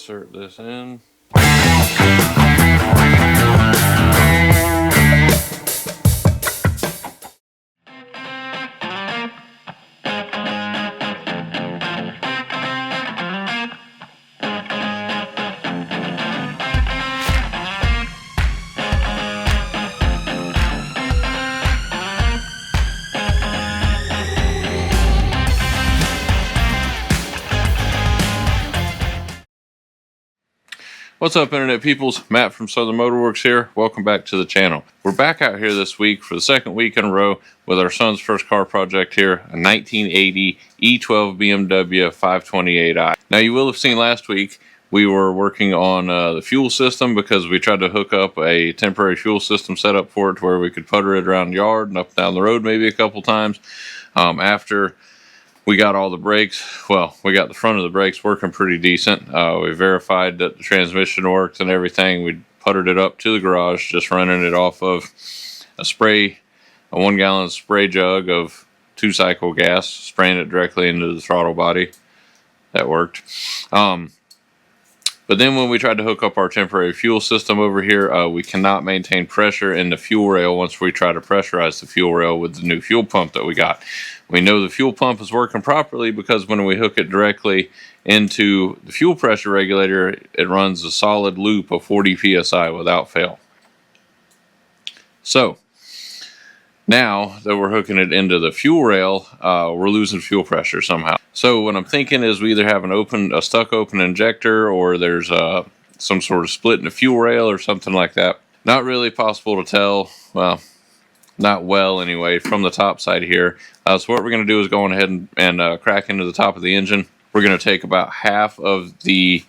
insert this in. What's up, Internet peoples? Matt from Southern Motorworks here. Welcome back to the channel. We're back out here this week for the second week in a row with our son's first car project here, a 1980 E12 BMW 528i. Now, you will have seen last week we were working on the fuel system because we tried to hook up a temporary fuel system setup for it to where we could putter it around the yard and up and down the road maybe a couple times. After we got all the brakes, well, we got the front of the brakes working pretty decent. We verified that the transmission worked and everything. We puttered it up to the garage, just running it off of a 1 gallon spray jug of 2-cycle gas, spraying it directly into the throttle body. That worked. But then when we tried to hook up our temporary fuel system over here, we cannot maintain pressure in the fuel rail once we try to pressurize the fuel rail with the new fuel pump that we got. We know the fuel pump is working properly because when we hook it directly into the fuel pressure regulator, it runs a solid loop of 40 psi without fail. So now that we're hooking it into the fuel rail, we're losing fuel pressure somehow. So what I'm thinking is we either have a stuck open injector, or there's some sort of split in the fuel rail or something like that. Not really possible to tell. Well, not well anyway, from the top side here. So what we're going to do is go on ahead and crack into the top of the engine. We're going to take about half of the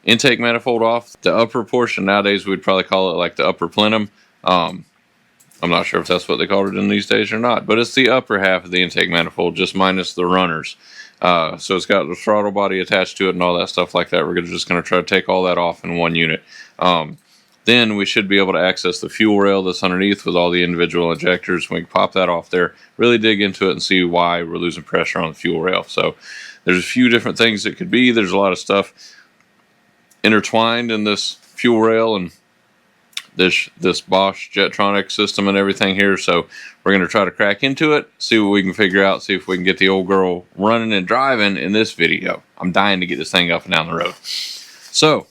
intake manifold off. The upper portion, nowadays we'd probably call it like the upper plenum. I'm not sure if that's what they call it in these days or not, but it's the upper half of the intake manifold, just minus the runners. So it's got the throttle body attached to it and all that stuff like that. We're just going to try to take all that off in one unit. Then we should be able to access the fuel rail that's underneath with all the individual injectors. We can pop that off there, really dig into it and see why we're losing pressure on the fuel rail. So there's a few different things it could be. There's a lot of stuff intertwined in this fuel rail and this Bosch Jetronic system and everything here. So we're going to try to crack into it, see what we can figure out, see if we can get the old girl running and driving in this video. I'm dying to get this thing up and down the road. So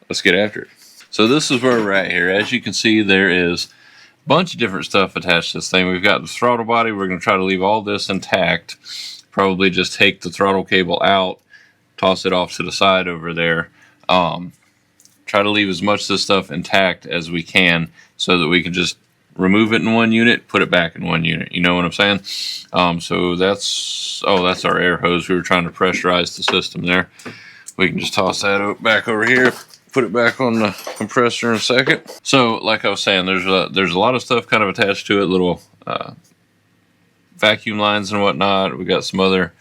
let's get after it. So this is where we're at here. As you can see, there is a bunch of different stuff attached to this thing. We've got the throttle body. We're going to try to leave all this intact. Probably just take the throttle cable out, toss it off to the side over there. Try to leave as much of this stuff intact as we can so that we can just remove it in one unit, put it back in one unit. You know what I'm saying? So that's our air hose. We were trying to pressurize the system there. We can just toss that back over here. Put it back on the compressor in a second. So, like I was saying, there's a lot of stuff kind of attached to it, little vacuum lines and whatnot. We got some other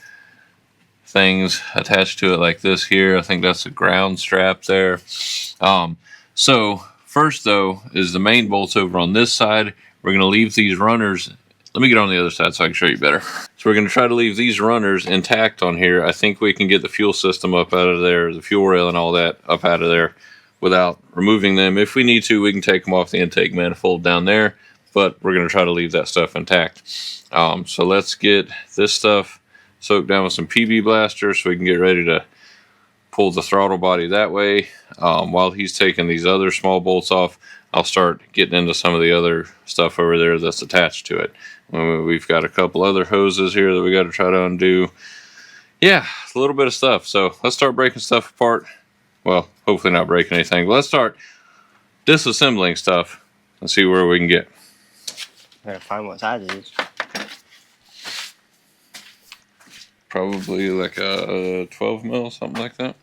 things attached to it like this here. I think that's a ground strap there. So first though is the main bolts over on this side. We're going to leave these runners. Let me get on the other side so I can show you better. So we're going to try to leave these runners intact on here. I think we can get the fuel system up out of there, the fuel rail and all that up out of there without removing them. If we need to, we can take them off the intake manifold down there, but we're going to try to leave that stuff intact. So let's get this stuff soaked down with some PB blaster so we can get ready to pull the throttle body that way. While he's taking these other small bolts off, I'll start getting into some of the other stuff over there that's attached to it. We've got a couple other hoses here that we got to try to undo. Yeah, a little bit of stuff. So let's start breaking stuff apart. Well, hopefully not breaking anything, but let's start disassembling stuff and see where we can get. Gotta find what size it is. Probably like a 12 mil, something like that.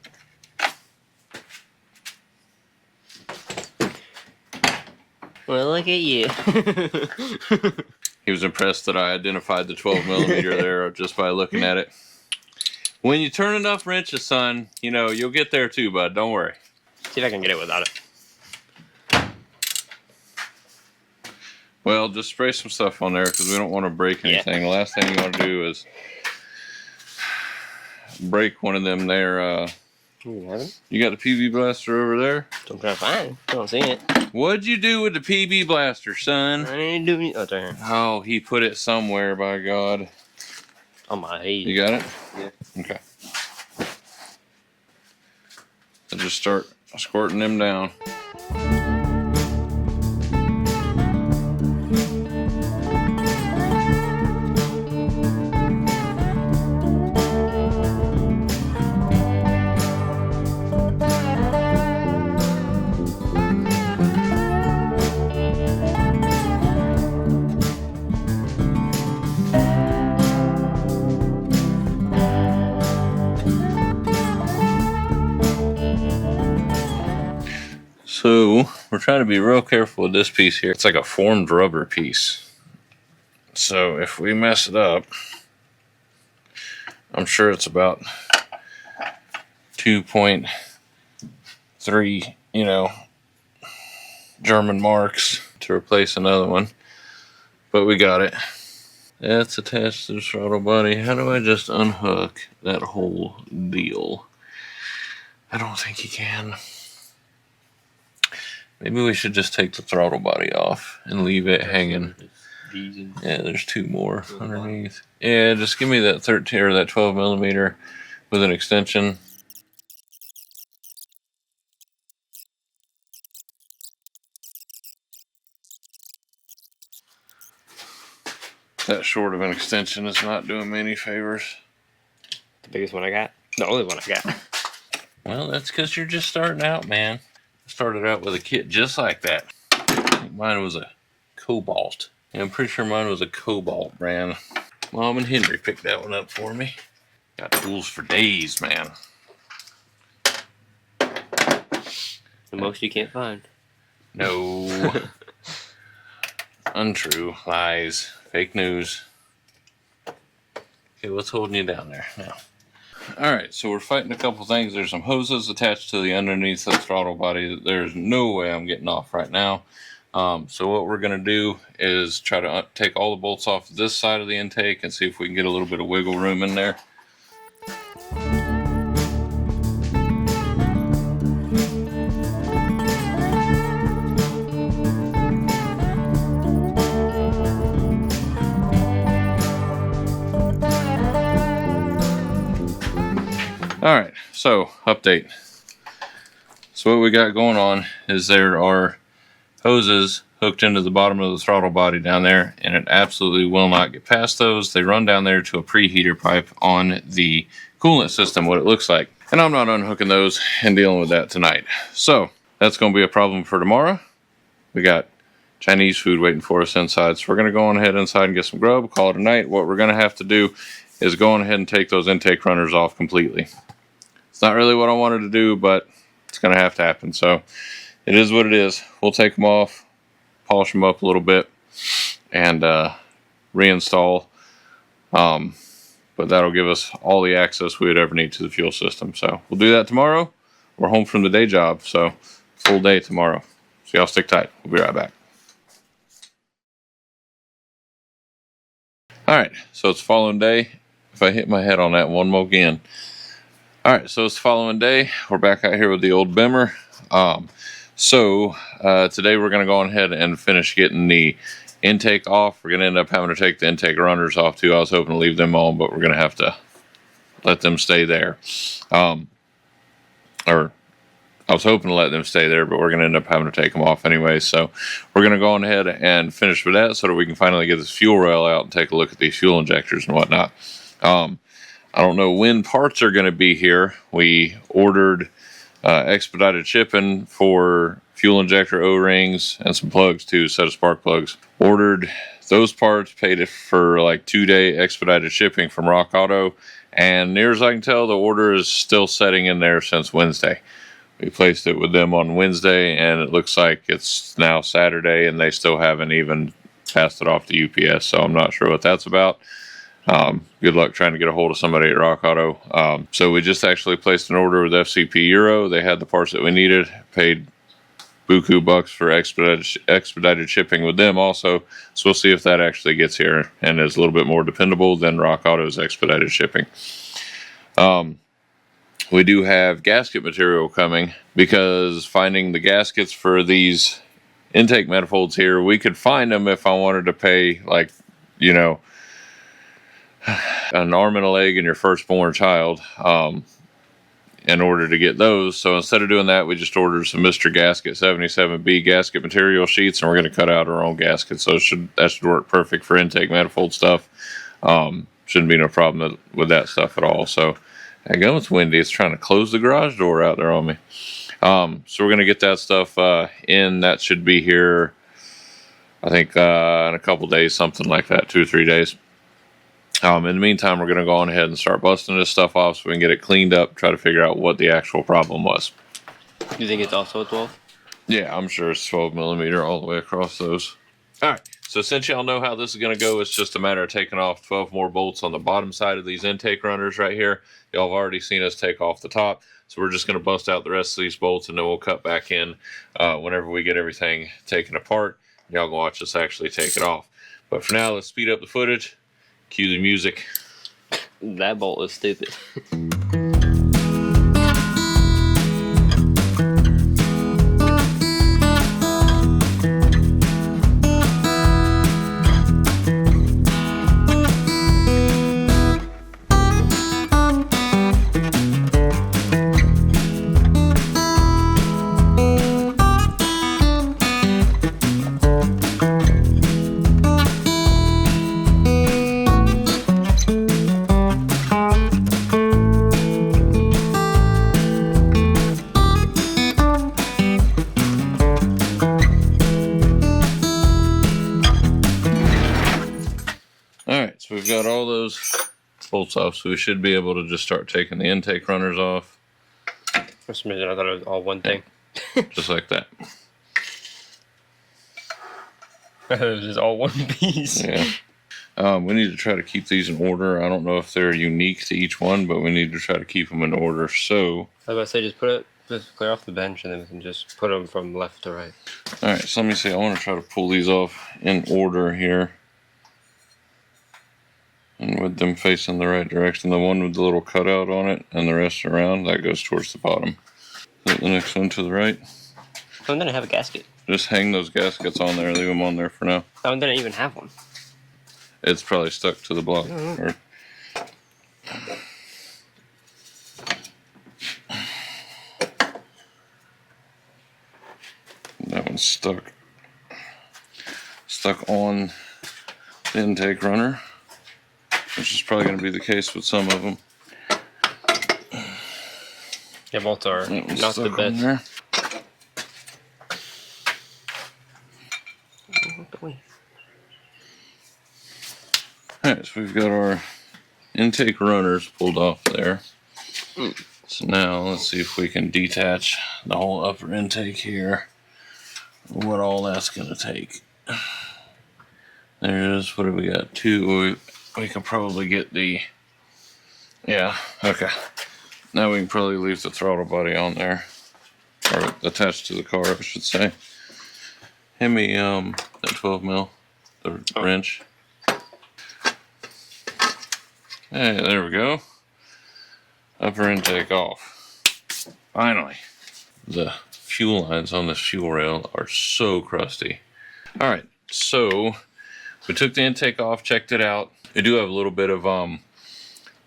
Well, look at you. He was impressed that I identified the 12 millimeter there just by looking at it. When you turn enough wrenches, son, you know, you'll get there too, bud. Don't worry. See if I can get it without it. Well, just spray some stuff on there because we don't want to break anything. The last thing you want to do is break one of them there You haven't? You got the PB blaster over there? I'm trying to find it. I don't see it. What'd you do with the PB blaster, son? I didn't do it. Oh, it's right here. Oh, he put it somewhere, by God. On my head. You got it? Yeah. Okay. So just start squirting them down. So we're trying to be real careful with this piece here. It's like a formed rubber piece. So if we mess it up, I'm sure it's about 2.3, German marks to replace another one. But we got it. That's attached to the throttle body. How do I just unhook that whole deal? I don't think you can. Maybe we should just take the throttle body off and leave it hanging. Yeah, there's two more underneath. Yeah, just give me that 13 or that 12 millimeter with an extension. That short of an extension is not doing me any favors. The biggest one I got. The only one I got. Well, that's because you're just starting out, man. I started out with a kit just like that. I think mine was a Cobalt. Yeah, I'm pretty sure mine was a Cobalt brand. Mom and Henry picked that one up for me. Got tools for days, man. The most you can't find. No. Untrue. Lies. Fake news. Okay, what's holding you down there now? Alright, so we're fighting a couple things. There's some hoses attached to the underneath of the throttle body that there's no way I'm getting off right now. So what we're going to do is try to take all the bolts off this side of the intake and see if we can get a little bit of wiggle room in there. Alright, so update. So what we got going on is there are hoses hooked into the bottom of the throttle body down there, and it absolutely will not get past those. They run down there to a preheater pipe on the coolant system, what it looks like. And I'm not unhooking those and dealing with that tonight. So that's going to be a problem for tomorrow. We got Chinese food waiting for us inside, so we're going to go on ahead inside and get some grub, call it a night. What we're going to have to do is go on ahead and take those intake runners off completely. It's not really what I wanted to do, but it's going to have to happen. So it is what it is. We'll take them off, polish them up a little bit, and reinstall. But that'll give us all the access we would ever need to the fuel system. So we'll do that tomorrow. We're home from the day job, so full day tomorrow. So y'all stick tight. We'll be right back. Alright, so it's following day. If I hit my head on that one more again. Alright, so it's the following day. We're back out here with the old Bimmer. Today we're going to go on ahead and finish getting the intake off. We're going to end up having to take the intake runners off too. I was hoping to leave them on, but we're going to have to let them stay there. Or I was hoping to let them stay there, but we're going to end up having to take them off anyway. So we're going to go on ahead and finish with that so that we can finally get this fuel rail out and take a look at these fuel injectors and whatnot. I don't know when parts are going to be here. We ordered expedited shipping for fuel injector O-rings and some plugs too, a set of spark plugs. Ordered those parts, paid it for like 2-day expedited shipping from Rock Auto, and near as I can tell, the order is still setting in there since Wednesday. We placed it with them on Wednesday, and it looks like it's now Saturday, and they still haven't even passed it off to UPS, so I'm not sure what that's about. Good luck trying to get a hold of somebody at Rock Auto. So we just actually placed an order with FCP Euro. They had the parts that we needed, paid buku bucks for expedited shipping with them also. So we'll see if that actually gets here and is a little bit more dependable than Rock Auto's expedited shipping. we do have gasket material coming, because finding the gaskets for these intake manifolds here, we could find them if I wanted to pay, like, you know, an arm and a leg and your firstborn child in order to get those. So instead of doing that, we just ordered some Mr. Gasket 77B gasket material sheets, and we're going to cut out our own gaskets. So that should work perfect for intake manifold stuff. Shouldn't be no problem with that stuff at all. So there you go. It's windy. It's trying to close the garage door out there on me. So we're going to get that stuff in. That should be here, I think, in a couple days, something like that, 2 or 3 days. In the meantime, we're going to go on ahead and start busting this stuff off so we can get it cleaned up, try to figure out what the actual problem was. You think it's also a 12? Yeah, I'm sure it's 12 millimeter all the way across those. All right, so since y'all know how this is going to go, it's just a matter of taking off 12 more bolts on the bottom side of these intake runners right here. Y'all have already seen us take off the top, so we're just going to bust out the rest of these bolts, and then we'll cut back in whenever we get everything taken apart. Y'all can watch us actually take it off. But for now, let's speed up the footage. Cue the music. That bolt is stupid. Alright, so we've got all those bolts off, so we should be able to just start taking the intake runners off. For some reason, I thought it was all one thing. Just like that. I thought it was just all one piece. Yeah. We need to try to keep these in order. I don't know if they're unique to each one, but we need to try to keep them in order. So, I was about to say, just clear off the bench, and then we can just put them from left to right. alright, so let me see. I want to try to pull these off in order here. And with them facing the right direction. The one with the little cutout on it and the rest around, that goes towards the bottom. Put the next one to the right. Oh, and then I have a gasket. Just hang those gaskets on there. Leave them on there for now. Oh, and then I even have one. It's probably stuck to the block. Or... that one's stuck. Stuck on the intake runner, which is probably going to be the case with some of them. Yeah, bolts are not the best. Alright, so we've got our intake runners pulled off there. So now let's see if we can detach the whole upper intake here. What all that's going to take. There it is. What do we got? 2. We can probably get the... yeah, okay. Now we can probably leave the throttle body on there. Or attached to the car, I should say. Hand me that 12 mil, the wrench. Hey, there we go. Upper intake off. Finally. The fuel lines on this fuel rail are so crusty. Alright, so we took the intake off, checked it out. We do have a little bit of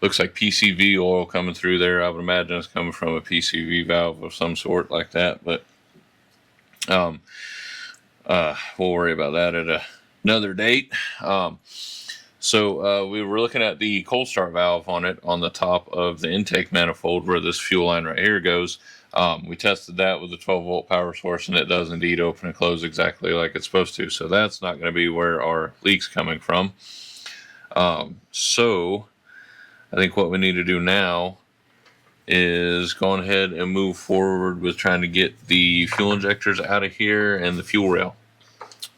looks like PCV oil coming through there. I would imagine it's coming from a PCV valve of some sort like that, but we'll worry about that at another date. So we were looking at the cold start valve on it on the top of the intake manifold where this fuel line right here goes. We tested that with a 12 volt power source, and it does indeed open and close exactly like it's supposed to. So that's not going to be where our leak's coming from. So I think what we need to do now is go ahead and move forward with trying to get the fuel injectors out of here and the fuel rail.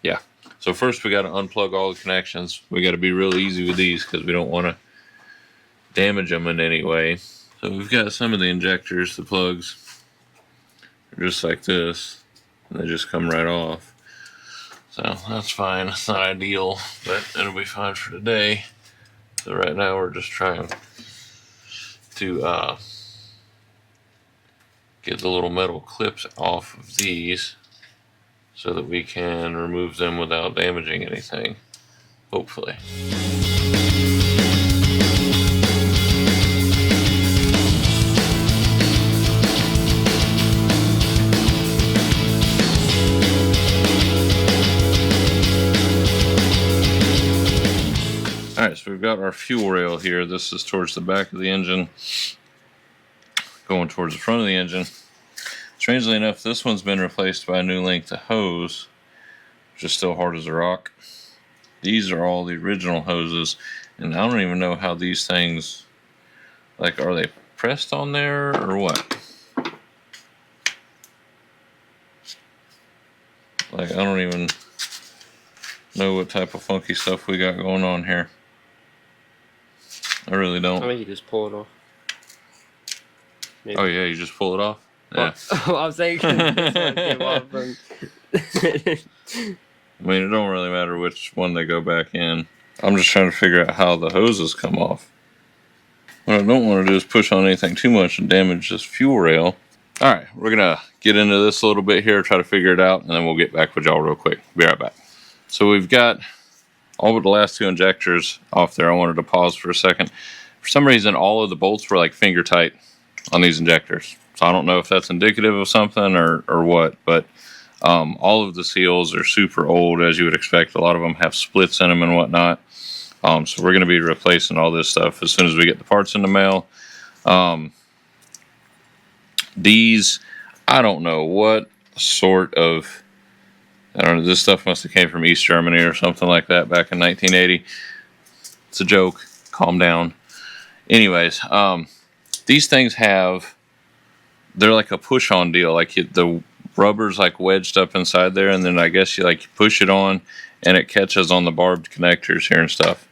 Yeah. So first we got to unplug all the connections. We got to be real easy with these because we don't want to damage them in any way. So we've got some of the injectors, the plugs, are just like this, and they just come right off. So that's fine. It's not ideal, but it'll be fine for today. So right now we're just trying to get the little metal clips off of these so that we can remove them without damaging anything, hopefully. Alright, so we've got our fuel rail here. This is towards the back of the engine, going towards the front of the engine. Strangely enough, this one's been replaced by a new length of hose, which is still hard as a rock. These are all the original hoses, and I don't even know how these things, like, are they pressed on there or what? Like, I don't even know what type of funky stuff we got going on here. I really don't. I think you just pull it off. Maybe. Oh yeah, you just pull it off? Yeah. Well, I was thinking this one came off from... I mean, it don't really matter which one they go back in. I'm just trying to figure out how the hoses come off. What I don't want to do is push on anything too much and damage this fuel rail. Alright, we're going to get into this a little bit here, try to figure it out, and then we'll get back with y'all real quick. Be right back. So we've got all but the last two injectors off there. I wanted to pause for a second. For some reason, all of the bolts were like finger tight on these injectors. So I don't know if that's indicative of something or what, but all of the seals are super old, as you would expect. A lot of them have splits in them and whatnot. So we're going to be replacing all this stuff as soon as we get the parts in the mail. These, I don't know what sort of, I don't know, this stuff must have came from East Germany or something like that back in 1980. It's a joke. Calm down. Anyways, these things have, they're like a push-on deal. Like the rubber's like wedged up inside there, and then I guess you like push it on, and it catches on the barbed connectors here and stuff.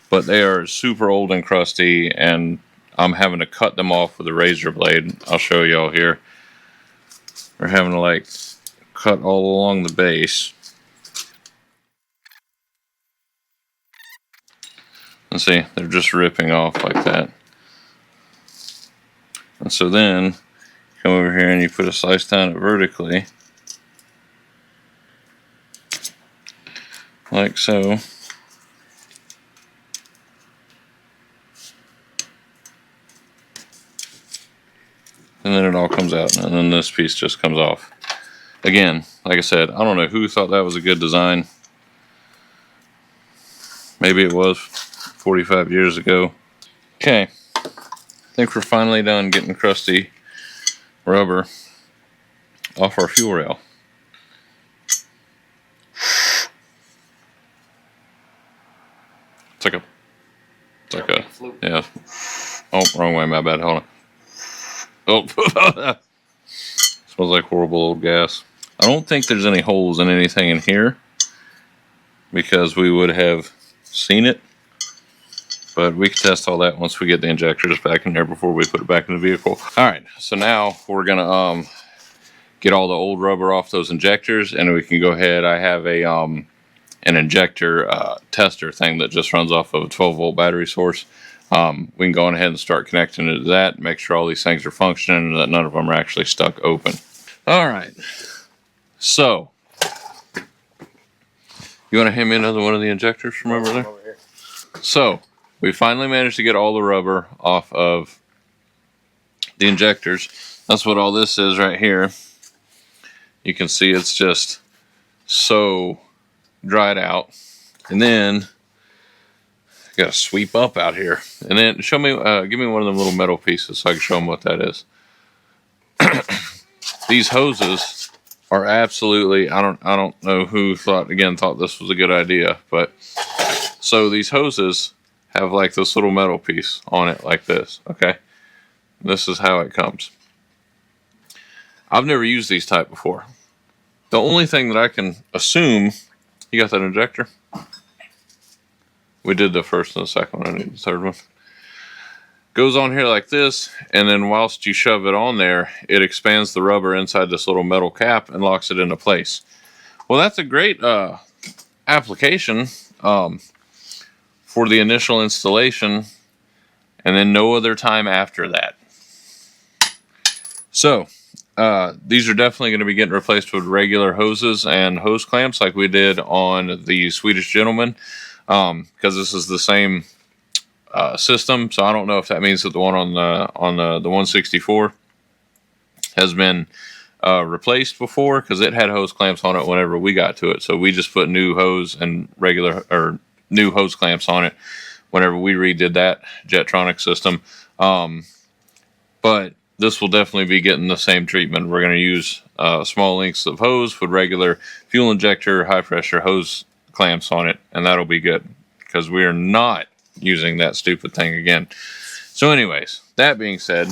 But they are super old and crusty, and I'm having to cut them off with a razor blade. I'll show y'all here. We're having to like cut all along the base. And see, they're just ripping off like that. And so then, come over here and you put a slice down it vertically. Like so. And then it all comes out, and then this piece just comes off. Again, like I said, I don't know who thought that was a good design. Maybe it was 45 years ago. Okay, I think we're finally done getting crusty rubber off our fuel rail. It's like a, yeah. Oh, wrong way, my bad, hold on. Oh, smells like horrible old gas. I don't think there's any holes in anything in here because we would have seen it. But we can test all that once we get the injectors back in there before we put it back in the vehicle. Alright, so now we're going to get all the old rubber off those injectors, and we can go ahead. I have a an injector tester thing that just runs off of a 12-volt battery source. We can go on ahead and start connecting it to that, make sure all these things are functioning and that none of them are actually stuck open. Alright, so you want to hand me another one of the injectors from over there? So we finally managed to get all the rubber off of the injectors. That's what all this is right here. You can see it's just so dried out. And then got to sweep up out here, and then show me, give me one of them little metal pieces so I can show them what that is. These hoses are absolutely, I don't know who thought this was a good idea, but so these hoses have like this little metal piece on it like this. Okay, this is how it comes. I've never used these type before. The only thing that I can assume, you got that injector? We did the first and the second one. I need the third one. Goes on here like this, and then whilst you shove it on there, it expands the rubber inside this little metal cap and locks it into place. Well, that's a great application for the initial installation, and then no other time after that. So these are definitely going to be getting replaced with regular hoses and hose clamps like we did on the Swedish Gentleman, because this is the same system. So I don't know if that means that the one on the 164 has been replaced before, because it had hose clamps on it whenever we got to it. So we just put new hose and new hose clamps on it whenever we redid that Jetronic system. But this will definitely be getting the same treatment. We're going to use small lengths of hose with regular fuel injector, high pressure hose clamps on it, and that'll be good, because we are not using that stupid thing again. So anyways, that being said,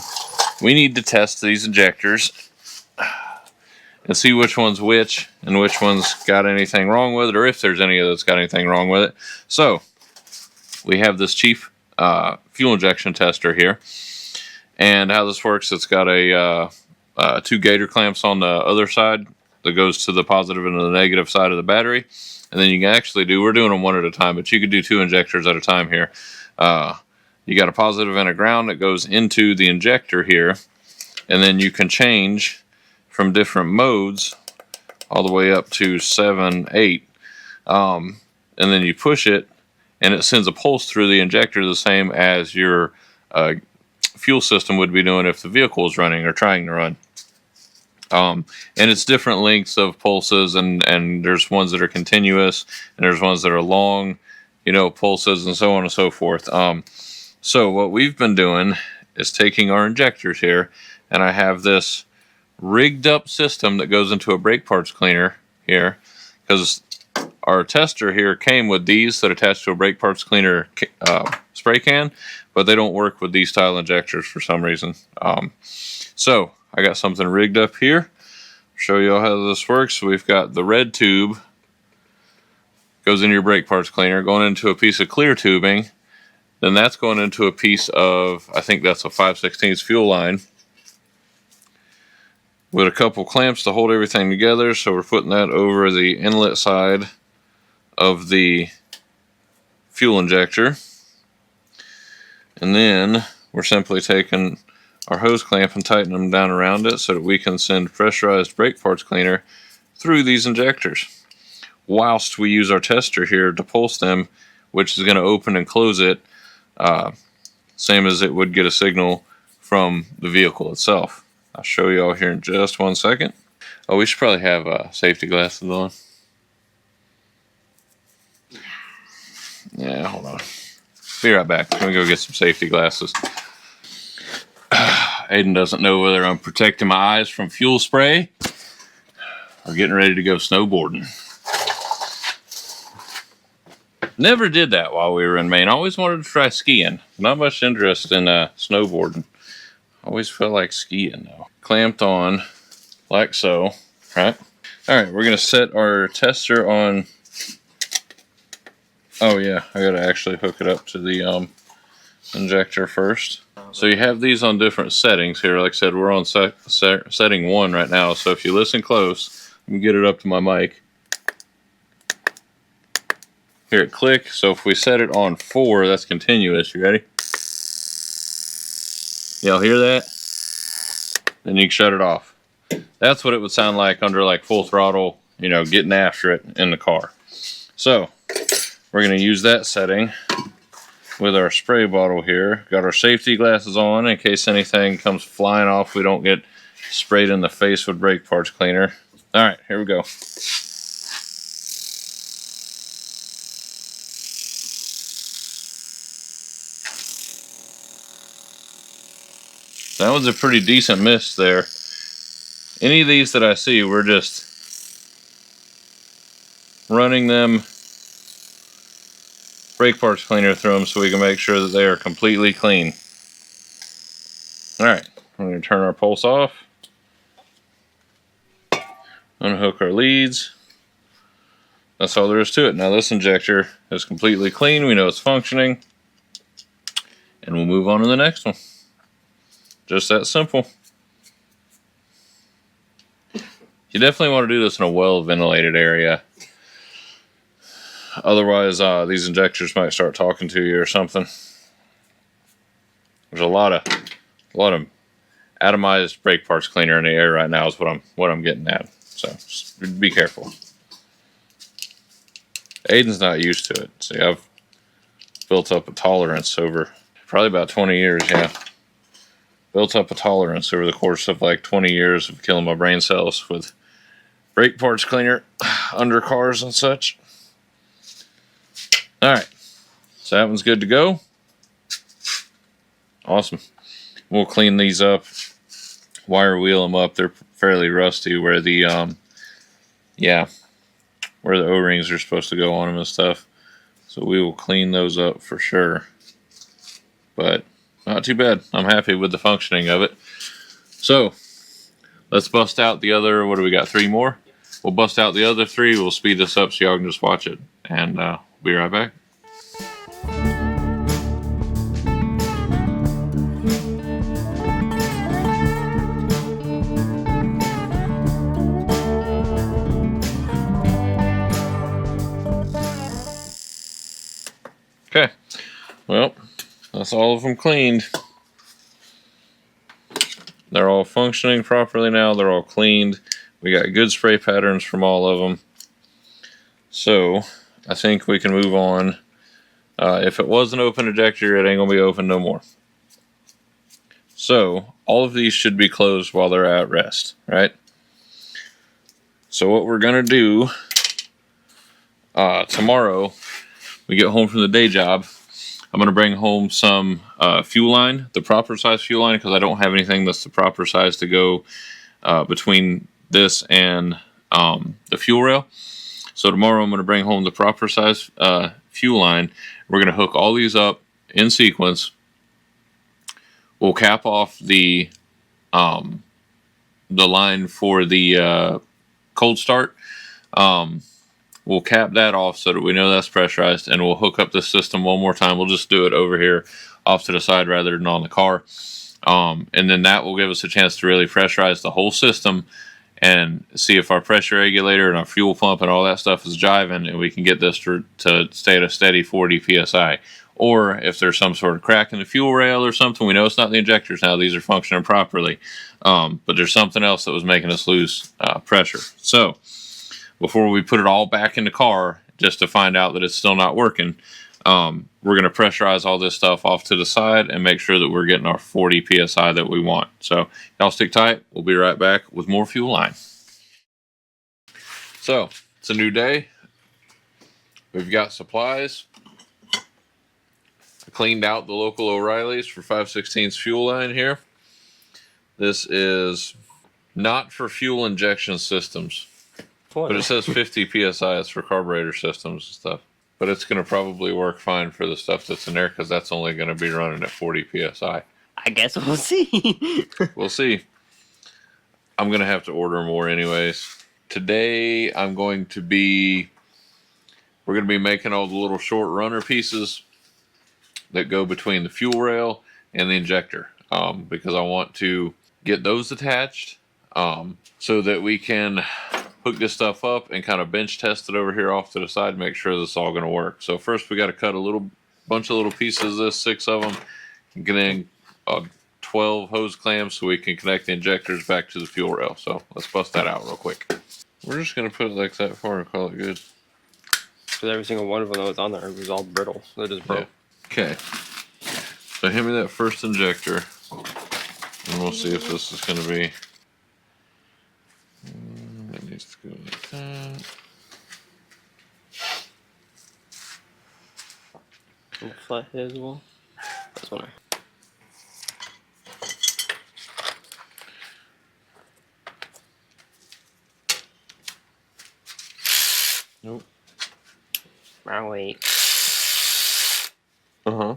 we need to test these injectors and see which one's which and which one's got anything wrong with it, or if there's any that's got anything wrong with it. So we have this cheap fuel injection tester here, and how this works, it's got a 2 gator clamps on the other side that goes to the positive and the negative side of the battery. And then you can actually we're doing them one at a time, but you could do 2 injectors at a time here. You got a positive and a ground that goes into the injector here, and then you can change from different modes all the way up to 7, 8. And then you push it, and it sends a pulse through the injector the same as your fuel system would be doing if the vehicle is running or trying to run. And it's different lengths of pulses, and there's ones that are continuous, and there's ones that are long, pulses, and so on and so forth. So what we've been doing is taking our injectors here, and I have this rigged up system that goes into a brake parts cleaner here, because our tester here came with these that attach to a brake parts cleaner spray can, but they don't work with these style injectors for some reason. So I got something rigged up here. Show you all how this works. So we've got the red tube goes into your brake parts cleaner, going into a piece of clear tubing. Then that's going into a piece of, I think that's a 5/16 fuel line, with a couple clamps to hold everything together. So we're putting that over the inlet side of the fuel injector. And then we're simply taking our hose clamp and tightening them down around it so that we can send pressurized brake parts cleaner through these injectors, whilst we use our tester here to pulse them, which is going to open and close it, same as it would get a signal from the vehicle itself. I'll show you all here in just 1 second. Oh, we should probably have safety glasses on. Yeah, hold on. Be right back. Let me go get some safety glasses. Aiden doesn't know whether I'm protecting my eyes from fuel spray or getting ready to go snowboarding. Never did that while we were in Maine. Always wanted to try skiing. Not much interest in snowboarding. Always felt like skiing though. Clamped on like so, right? All right, we're gonna set our tester on. Oh yeah, I gotta actually hook it up to the injector first. So you have these on different settings here. Like I said, we're on setting 1 right now. So if you listen close, let me get it up to my mic. Hear it click. So if we set it on 4, that's continuous. You ready? Y'all hear that? Then you can shut it off. That's what it would sound like under like full throttle, getting after it in the car. So we're going to use that setting with our spray bottle here. Got our safety glasses on in case anything comes flying off. We don't get sprayed in the face with brake parts cleaner. All right, here we go. That was a pretty decent mist there. Any of these that I see, we're just running them brake parts cleaner through them so we can make sure that they are completely clean. Alright, we're going to turn our pulse off. Unhook our leads. That's all there is to it. Now this injector is completely clean. We know it's functioning. And we'll move on to the next one. Just that simple. You definitely want to do this in a well-ventilated area. Otherwise, these injectors might start talking to you or something. There's a lot of atomized brake parts cleaner in the air right now is what I'm getting at. So just be careful. Aiden's not used to it. See, I've built up a tolerance over probably about 20 years. Yeah, built up a tolerance over the course of like 20 years of killing my brain cells with brake parts cleaner under cars and such. All right, so that one's good to go. Awesome. We'll clean these up, wire wheel them up. They're fairly rusty where the where the O-rings are supposed to go on them and stuff. So we will clean those up for sure. But not too bad. I'm happy with the functioning of it. So let's bust out the other, what do we got, 3 more? We'll bust out the other 3. We'll speed this up so y'all can just watch it. And be right back. Okay, well, that's all of them cleaned. They're all functioning properly now. They're all cleaned. We got good spray patterns from all of them. So I think we can move on. If it was an open ejector, it ain't gonna be open no more. So all of these should be closed while they're at rest, right? So what we're gonna do tomorrow, we get home from the day job, I'm going to bring home some fuel line, the proper size fuel line, because I don't have anything that's the proper size to go between this and the fuel rail. So tomorrow I'm going to bring home the proper size fuel line. We're going to hook all these up in sequence. We'll cap off the line for the cold start. We'll cap that off so that we know that's pressurized, and we'll hook up the system one more time. We'll just do it over here off to the side rather than on the car. And then that will give us a chance to really pressurize the whole system and see if our pressure regulator and our fuel pump and all that stuff is jiving, and we can get this to stay at a steady 40 psi. Or if there's some sort of crack in the fuel rail or something, we know it's not the injectors now. These are functioning properly. But there's something else that was making us lose pressure. So before we put it all back in the car, just to find out that it's still not working, we're going to pressurize all this stuff off to the side and make sure that we're getting our 40 psi that we want. So y'all stick tight. We'll be right back with more fuel line. So it's a new day. We've got supplies. I cleaned out the local O'Reilly's for 5/16 fuel line here. This is not for fuel injection systems. But it says 50 psi. It's for carburetor systems and stuff. But it's going to probably work fine for the stuff that's in there because that's only going to be running at 40 psi. I guess we'll see. We'll see. I'm going to have to order more anyways. Today we're going to be making all the little short runner pieces that go between the fuel rail and the injector because I want to get those attached so that we can hook this stuff up and kind of bench test it over here off to the side, make sure this is all going to work. So first we got to cut a bunch of little pieces of this, 6 of them, and get in 12 hose clamps so we can connect the injectors back to the fuel rail. So let's bust that out real quick. We're just going to put it like that for and call it good. Because every single one of them that was on there was all brittle. They just broke. Yeah. Okay. So hand me that first injector, and we'll see if this is going to be... That needs to go like that. Flathead as well. That's one. Nope. Wrong way. Uh-huh.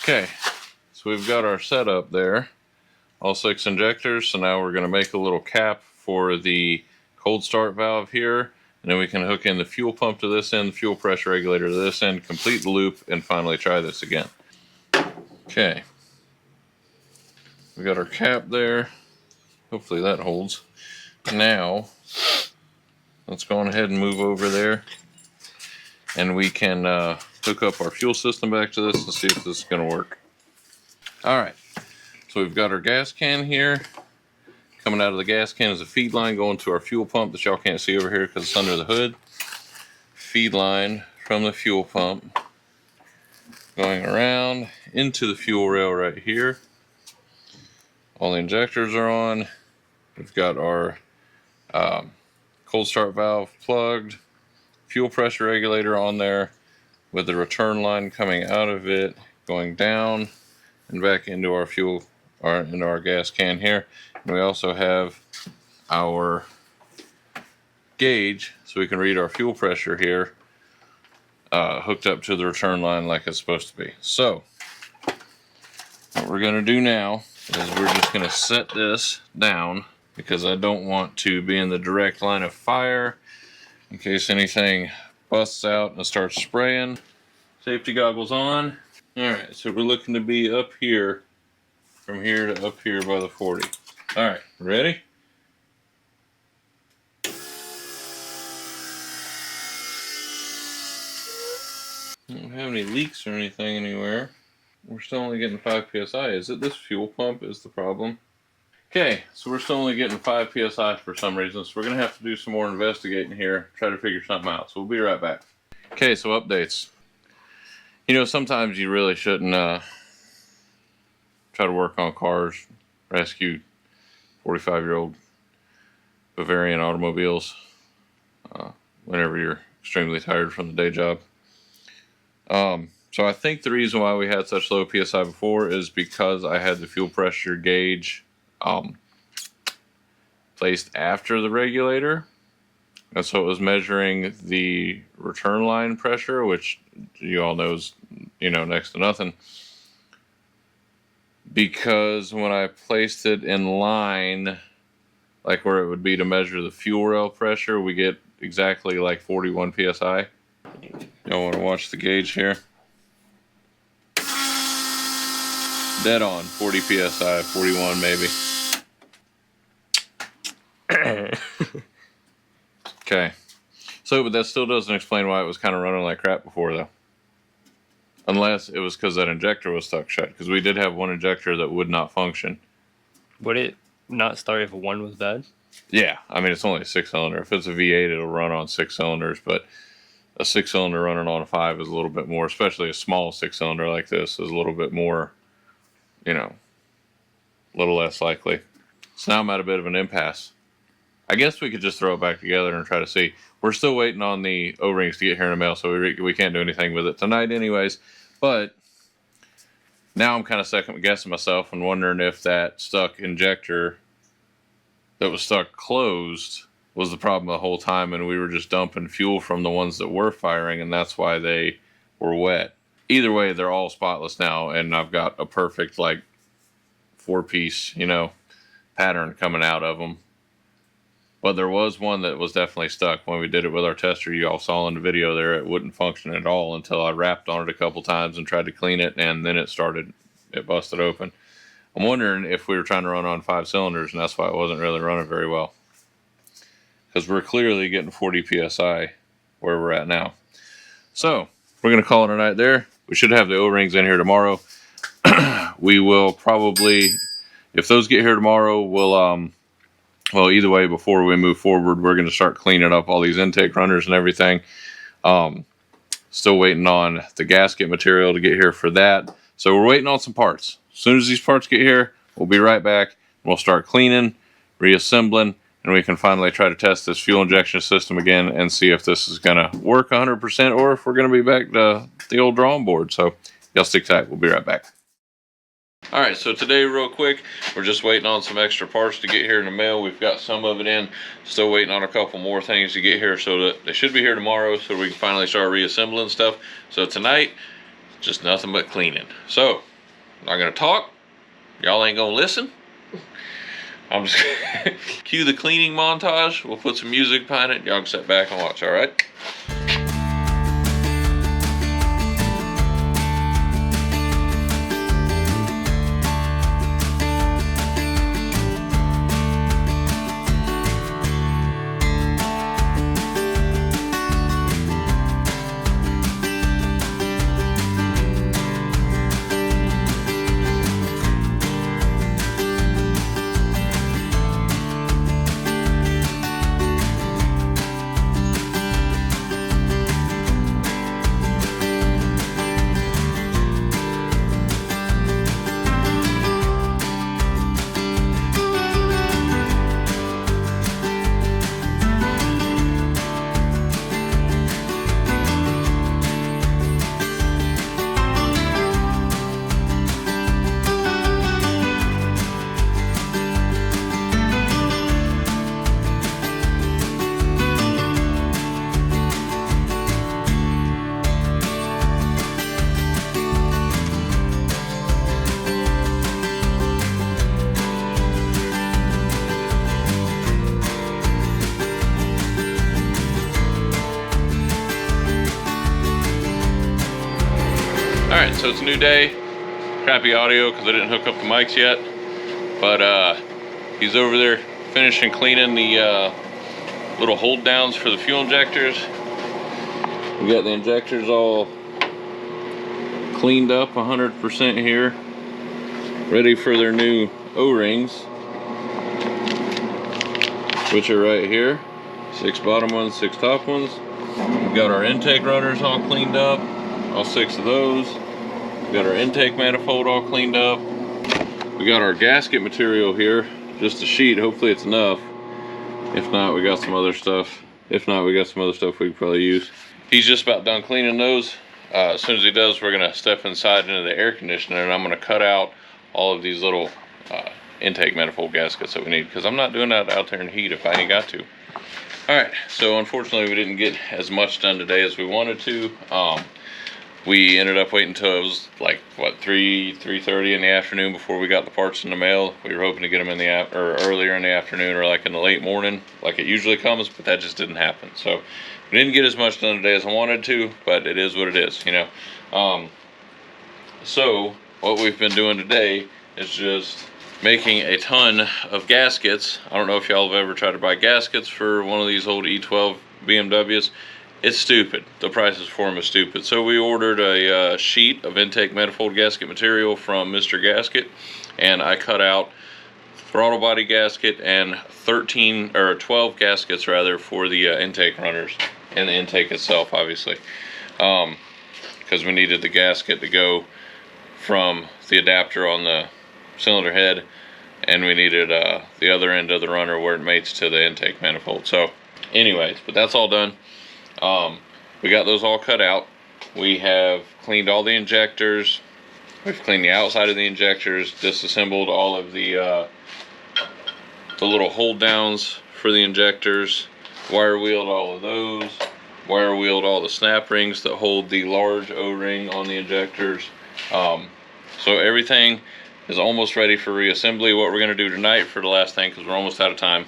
Okay, so we've got our setup there, all 6 injectors. So now we're going to make a little cap for the cold start valve here, and then we can hook in the fuel pump to this end, the fuel pressure regulator to this end, complete the loop, and finally try this again. Okay, We got our cap there. Hopefully that holds. Now, let's go on ahead and move over there. And we can hook up our fuel system back to this and see if this is going to work. Alright, so we've got our gas can here. Coming out of the gas can is a feed line going to our fuel pump that y'all can't see over here because it's under the hood. Feed line from the fuel pump going around into the fuel rail right here. All the injectors are on. We've got our cold start valve plugged, fuel pressure regulator on there with the return line coming out of it, going down and back into our fuel, or into our gas can here. And we also have our gauge so we can read our fuel pressure here, hooked up to the return line like it's supposed to be. So what we're going to do now is we're just going to set this down because I don't want to be in the direct line of fire in case anything busts out and starts spraying. Safety goggles on. Alright, so we're looking to be up here, from here to up here by the 40. Alright, ready? Don't have any leaks or anything anywhere. We're still only getting 5 psi. Is it this fuel pump is the problem? Okay, so we're still only getting 5 psi for some reason, so we're going to have to do some more investigating here, try to figure something out. So we'll be right back. Okay, so updates. You know, sometimes you really shouldn't try to work on cars, rescue 45-year-old Bavarian automobiles whenever you're extremely tired from the day job. So I think the reason why we had such low PSI before is because I had the fuel pressure gauge placed after the regulator. And so it was measuring the return line pressure, which you all know is, you know, next to nothing. Because when I placed it in line, like where it would be to measure the fuel rail pressure, we get exactly like 41 PSI. Y'all want to watch the gauge here? Dead on, 40 PSI, 41 maybe. Okay. So, but that still doesn't explain why it was kind of running like crap before, though. Unless it was because that injector was stuck shut, because we did have one injector that would not function. Would it not start if one was bad? Yeah, I mean, it's only a 6-cylinder. If it's a V8, it'll run on 6 cylinders, but a 6-cylinder running on a 5 is a little bit more, especially a small 6-cylinder like this is a little bit more, you know, a little less likely. So now I'm at a bit of an impasse. I guess we could just throw it back together and try to see. We're still waiting on the O-rings to get here in the mail, so we can't do anything with it tonight anyways. But now I'm kind of second guessing myself and wondering if that stuck injector that was stuck closed was the problem the whole time, and we were just dumping fuel from the ones that were firing, and that's why they were wet. Either way, they're all spotless now, and I've got a perfect, like, 4-piece, you know, pattern coming out of them. But there was one that was definitely stuck. When we did it with our tester, you all saw in the video there, it wouldn't function at all until I rapped on it a couple times and tried to clean it, and then it busted open. I'm wondering if we were trying to run on 5 cylinders, and that's why it wasn't really running very well. Because we're clearly getting 40 PSI where we're at now. So, we're going to call it a night there. We should have the O-rings in here tomorrow. We will probably, if those get here tomorrow, we'll, well, either way, before we move forward, we're going to start cleaning up all these intake runners and everything. Still waiting on the gasket material to get here for that. So we're waiting on some parts. As soon as these parts get here, we'll be right back. We'll start cleaning, reassembling, and we can finally try to test this fuel injection system again and see if this is going to work 100% or if we're going to be back to the old drawing board. So y'all stick tight. We'll be right back. Alright, so today real quick, we're just waiting on some extra parts to get here in the mail. We've got some of it in, still waiting on a couple more things to get here, so that they should be here tomorrow so we can finally start reassembling stuff. So tonight, just nothing but cleaning. So, I'm not going to talk, y'all ain't going to listen. I'm just going to cue the cleaning montage, we'll put some music behind it, y'all can sit back and watch, alright? Alright, so it's a new day. Crappy audio because I didn't hook up the mics yet. But he's over there finishing cleaning the little hold downs for the fuel injectors. We got the injectors all cleaned up 100% here, ready for their new O-rings, which are right here. 6 bottom ones, 6 top ones. We got our intake runners all cleaned up, all 6 of those. We got our intake manifold all cleaned up. We got our gasket material here, just a sheet. Hopefully it's enough. If not, we got some other stuff. If not, we got some other stuff we could probably use. He's just about done cleaning those. As soon as he does, we're gonna step inside into the air conditioner, and I'm gonna cut out all of these little intake manifold gaskets that we need, because I'm not doing that out there in heat if I ain't got to. Alright, so unfortunately we didn't get as much done today as we wanted to. We ended up waiting until it was like, what, 3:30 in the afternoon before we got the parts in the mail. We were hoping to get them in the earlier in the afternoon, or like in the late morning like it usually comes, but that just didn't happen. So we didn't get as much done today as I wanted to, but it is what it is, you know. So what we've been doing today is just making a ton of gaskets. I don't know if y'all have ever tried to buy gaskets for one of these old E12 BMWs. It's stupid. The prices for them is stupid. So we ordered a sheet of intake manifold gasket material from Mr. Gasket, and I cut out throttle body gasket and 12 gaskets rather for the intake runners and the intake itself, obviously, because we needed the gasket to go from the adapter on the cylinder head, and we needed the other end of the runner where it mates to the intake manifold. So anyways, but that's all done. We got those all cut out. We have cleaned all the injectors. We've cleaned the outside of the injectors, disassembled all of the little hold downs for the injectors, wire wheeled all of those, wire wheeled all the snap rings that hold the large O-ring on the injectors. So everything is almost ready for reassembly. What we're going to do tonight for the last thing, because we're almost out of time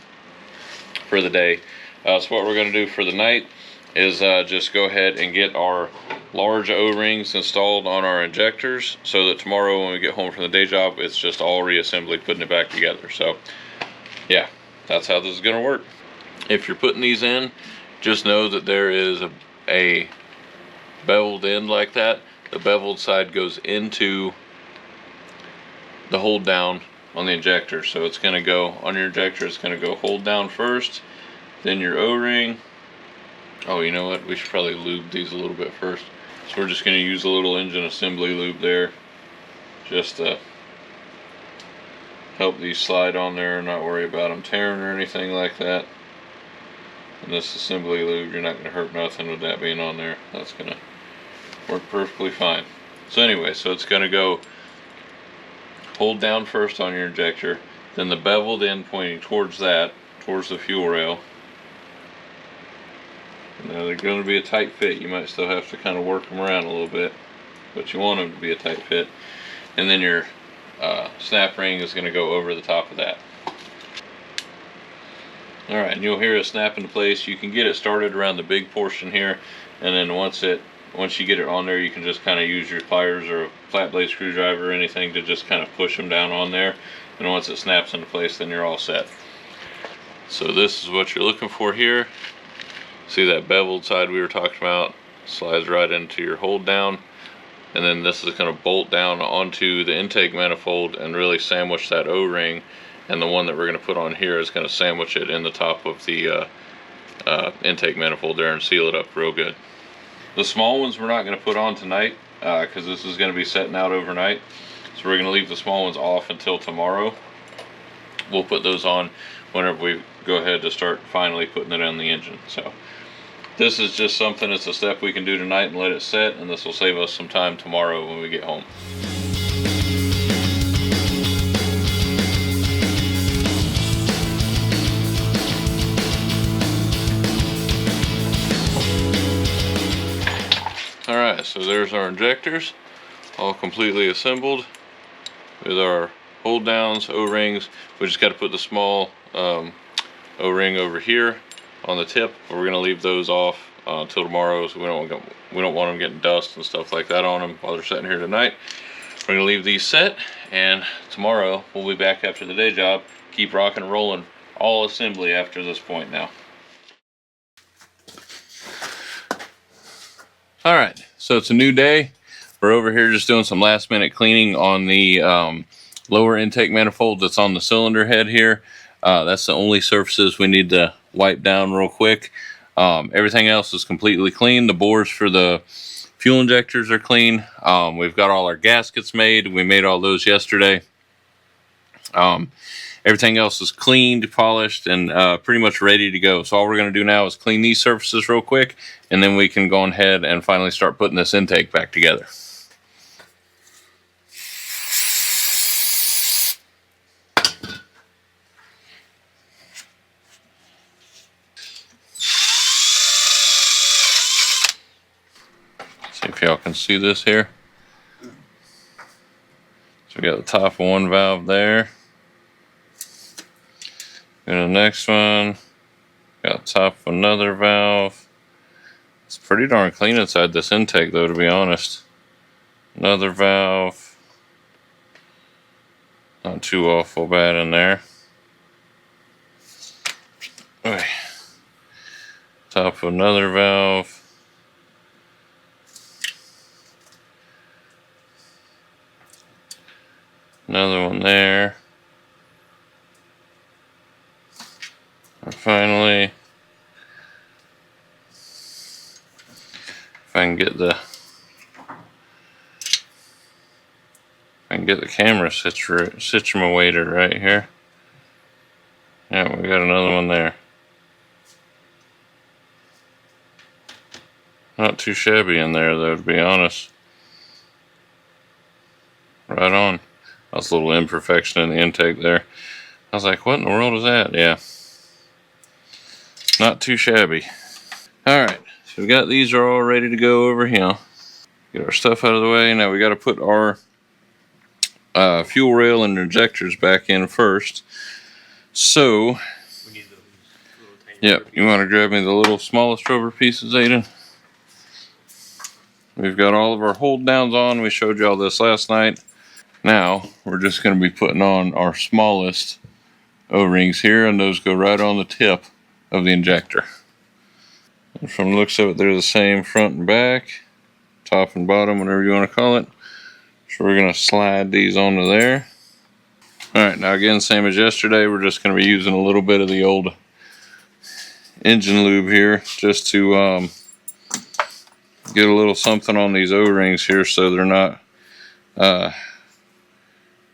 for the day, so what we're going to do for the night is just go ahead and get our large O-rings installed on our injectors, so that tomorrow when we get home from the day job, it's just all reassembly, putting it back together. So yeah, that's how this is going to work. If you're putting these in, just know that there is a beveled end like that. The beveled side goes into the hold down on the injector, so it's going to go on your injector. It's going to go hold down first, then your O-ring. Oh, you know what, we should probably lube these a little bit first. So we're just going to use a little engine assembly lube there, just to help these slide on there and not worry about them tearing or anything like that. And this assembly lube, you're not going to hurt nothing with that being on there. That's going to work perfectly fine. So anyway, so it's going to go hold down first on your injector, then the beveled end pointing towards that, towards the fuel rail. Now they're going to be a tight fit. You might still have to kind of work them around a little bit, but you want them to be a tight fit. And then your snap ring is going to go over the top of that. Alright, and you'll hear it snap into place. You can get it started around the big portion here, and then once you get it on there, you can just kind of use your pliers or a flat blade screwdriver or anything to just kind of push them down on there. And once it snaps into place, then you're all set. So this is what you're looking for here. See that beveled side we were talking about slides right into your hold down, and then this is going to bolt down onto the intake manifold and really sandwich that O-ring, and the one that we're going to put on here is going to sandwich it in the top of the intake manifold there and seal it up real good. The small ones we're not going to put on tonight because this is going to be setting out overnight, so we're going to leave the small ones off until tomorrow. We'll put those on whenever we go ahead to start finally putting it on the engine. So this is just something, it's a step we can do tonight and let it set, and this will save us some time tomorrow when we get home. Alright, so there's our injectors, all completely assembled with our hold downs, O-rings. We just got to put the small O-ring over here on the tip. We're going to leave those off until tomorrow, so we don't want them getting dust and stuff like that on them while they're sitting here tonight. We're gonna leave these set, and tomorrow we'll be back after the day job. Keep rocking and rolling all assembly after this point now. All right, so it's a new day. We're over here just doing some last minute cleaning on the lower intake manifold that's on the cylinder head here. That's the only surfaces we need to wipe down real quick. Everything else is completely clean. The bores for the fuel injectors are clean. We've got all our gaskets made. We made all those yesterday. Everything else is cleaned, polished, and pretty much ready to go. So all we're going to do now is clean these surfaces real quick, and then we can go ahead and finally start putting this intake back together. See if y'all can see this here. So we got the top of one valve there. And the next one, got the top of another valve. It's pretty darn clean inside this intake though, to be honest. Another valve. Not too awful bad in there. Okay. Top of another valve. Another one there. And finally, if I can get the camera situated right here. Yeah, we got another one there. Not too shabby in there though, to be honest. Right on. That was a little imperfection in the intake there. I was like, what in the world is that? Yeah. Not too shabby. Alright, so we got these are all ready to go over here. Get our stuff out of the way. Now we got to put our fuel rail and injectors back in first. So, We need those little tiny. yep, you want to grab me the little smallest rubber pieces, Aiden? We've got all of our hold downs on. We showed you all this last night. Now, we're just going to be putting on our smallest O-rings here, and those go right on the tip of the injector. And from the looks of it, they're the same front and back, top and bottom, whatever you want to call it. So we're going to slide these onto there. Alright, now again, same as yesterday, we're just going to be using a little bit of the old engine lube here, just to get a little something on these O-rings here so they're not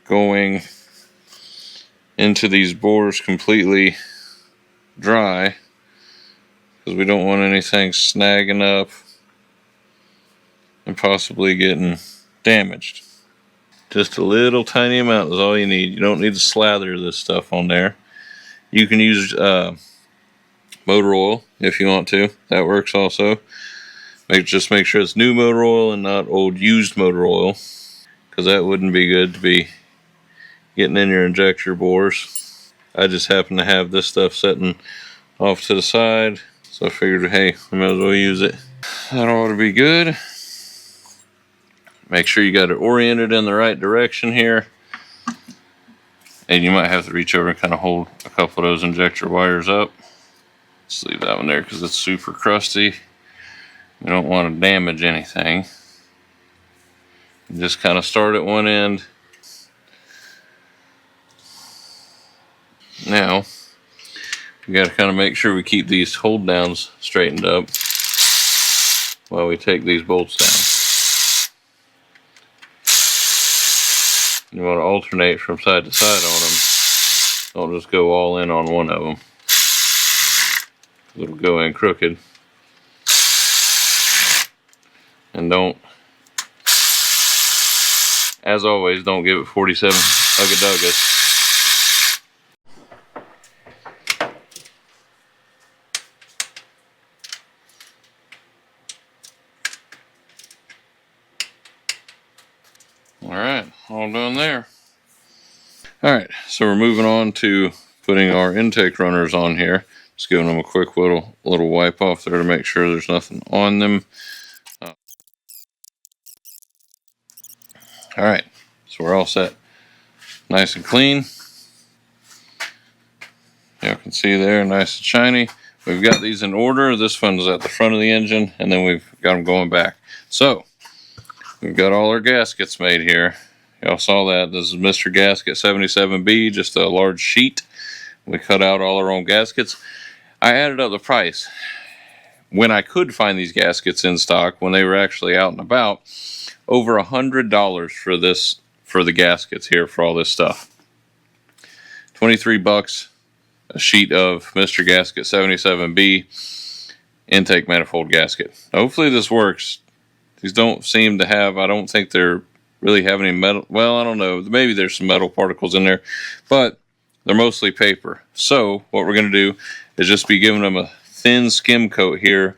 going into these bores completely dry, because we don't want anything snagging up and possibly getting damaged. Just a little tiny amount is all you need. You don't need to slather this stuff on there. You can use motor oil if you want to. That works also. Just make sure it's new motor oil and not old used motor oil, because that wouldn't be good to be getting in your injector bores. I just happen to have this stuff sitting off to the side, so I figured, hey, I might as well use it. That ought to be good. Make sure you got it oriented in the right direction here. And you might have to reach over and kind of hold a couple of those injector wires up. Just leave that one there because it's super crusty. You don't want to damage anything. Just kind of start at one end. Now, we got to kind of make sure we keep these hold downs straightened up while we take these bolts down. You want to alternate from side to side on them. Don't just go all in on one of them. It'll go in crooked. And don't, as always, don't give it 47 ugga-duggas. Alright, all done there. Alright, so we're moving on to putting our intake runners on here. Just giving them a quick little wipe off there to make sure there's nothing on them. All right, so we're all set. Nice and clean. You can see there, nice and shiny. We've got these in order. This one's at the front of the engine, and then we've got them going back. So, we've got all our gaskets made here. Y'all saw that. This is Mr. Gasket 77B, just a large sheet. We cut out all our own gaskets. I added up the price. When I could find these gaskets in stock, when they were actually out and about, over $100 for this, for the gaskets here, for all this stuff. 23 bucks, a sheet of Mr. Gasket 77B intake manifold gasket. Hopefully this works. These don't seem to have, I don't think they're really have any metal, well, I don't know, maybe there's some metal particles in there, but they're mostly paper. So what we're going to do is just be giving them a thin skim coat here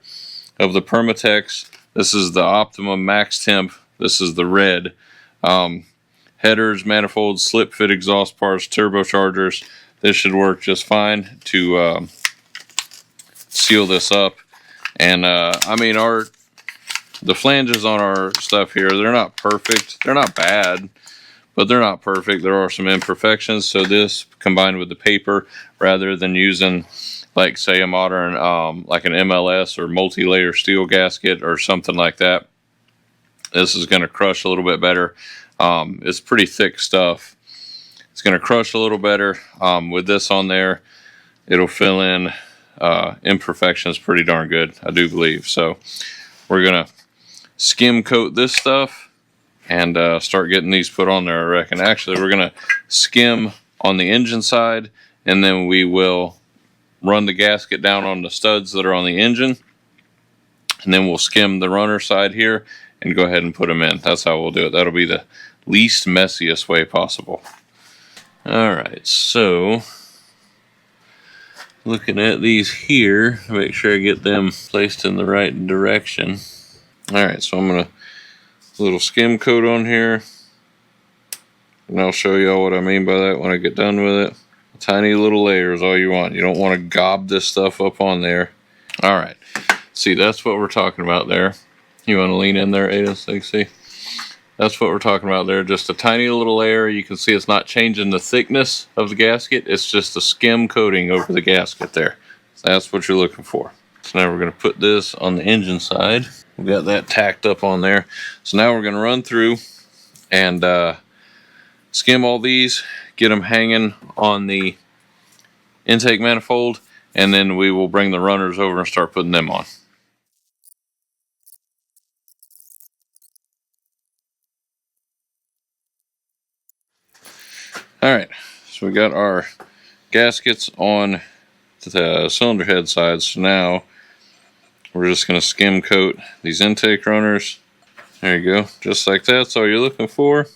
of the Permatex. This is the Optimum Max Temp. This is the red. Headers, manifolds, slip fit exhaust parts, turbochargers. This should work just fine to seal this up. And I mean, the flanges on our stuff here, they're not perfect. They're not bad, but they're not perfect. There are some imperfections. So this combined with the paper, rather than using like say a modern like an MLS or multi-layer steel gasket or something like that, this is going to crush a little bit better. It's pretty thick stuff. It's going to crush a little better. With this on there, it'll fill in imperfections pretty darn good, I do believe. So we're going to skim coat this stuff and start getting these put on there, I reckon. Actually, we're going to skim on the engine side, and then we will run the gasket down on the studs that are on the engine, and then we'll skim the runner side here and go ahead and put them in. That's how we'll do it. That'll be the least messiest way possible. Alright, so looking at these here, make sure I get them placed in the right direction. Alright, so I'm going to little skim coat on here, and I'll show y'all what I mean by that when I get done with it. A tiny little layer is all you want. You don't want to gob this stuff up on there. Alright, see, that's what we're talking about there. You want to lean in there, Ada, so you can see. That's what we're talking about there. Just a tiny little layer. You can see it's not changing the thickness of the gasket. It's just a skim coating over the gasket there. So that's what you're looking for. So now we're going to put this on the engine side. We've got that tacked up on there. So now we're going to run through and skim all these, get them hanging on the intake manifold, and then we will bring the runners over and start putting them on. Alright, so we got our gaskets on the cylinder head sides. So now we're just going to skim coat these intake runners. There you go, just like that. That's all you're looking for.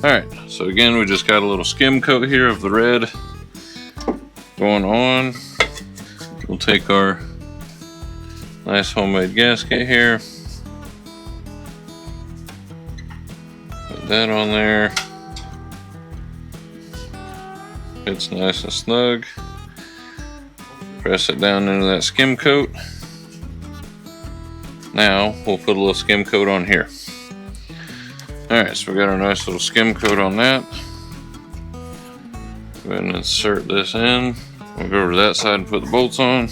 Alright, so again, we just got a little skim coat here of the red going on. We'll take our nice homemade gasket here, put that on there. Fits nice and snug. Press it down into that skim coat. Now we'll put a little skim coat on here. Alright, so we got our nice little skim coat on that. Go ahead and insert this in. We'll go over to that side and put the bolts on.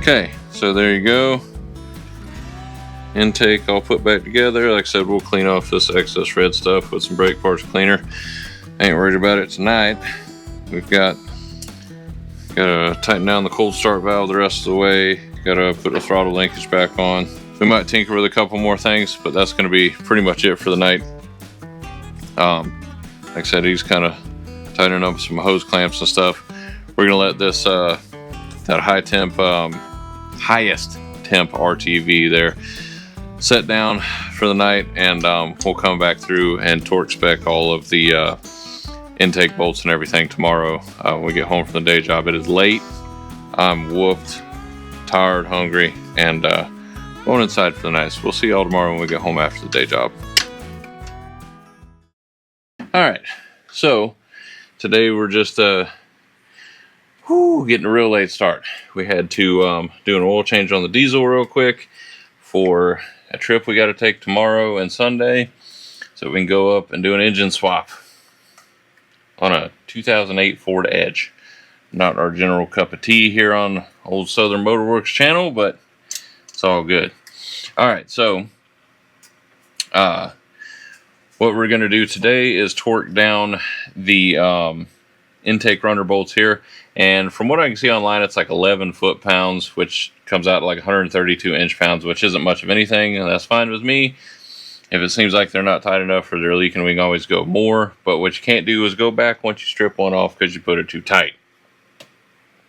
Okay, so there you go. Intake all put back together. Like I said, we'll clean off this excess red stuff with some brake parts cleaner. Ain't worried about it tonight. We've got to tighten down the cold start valve the rest of the way. Got to put the throttle linkage back on. We might tinker with a couple more things, but that's going to be pretty much it for the night. Like I said, he's kind of tightening up some hose clamps and stuff. We're going to let this that highest temp RTV there set down for the night, and we'll come back through and torque spec all of the intake bolts and everything tomorrow when we get home from the day job. It is late. I'm whooped, tired, hungry, and going inside for the night. So we'll see y'all tomorrow when we get home after the day job. Alright, so today we're just getting a real late start. We had to do an oil change on the diesel real quick for a trip we got to take tomorrow and Sunday, so we can go up and do an engine swap on a 2008 Ford Edge. Not our general cup of tea here on Old Southern Motorworks channel, but it's all good. Alright, so what we're going to do today is torque down the intake runner bolts here, and from what I can see online, it's like 11 foot-pounds, which comes out to like 132 inch-pounds, which isn't much of anything, and that's fine with me. If it seems like they're not tight enough or they're leaking, we can always go more, but what you can't do is go back once you strip one off because you put it too tight.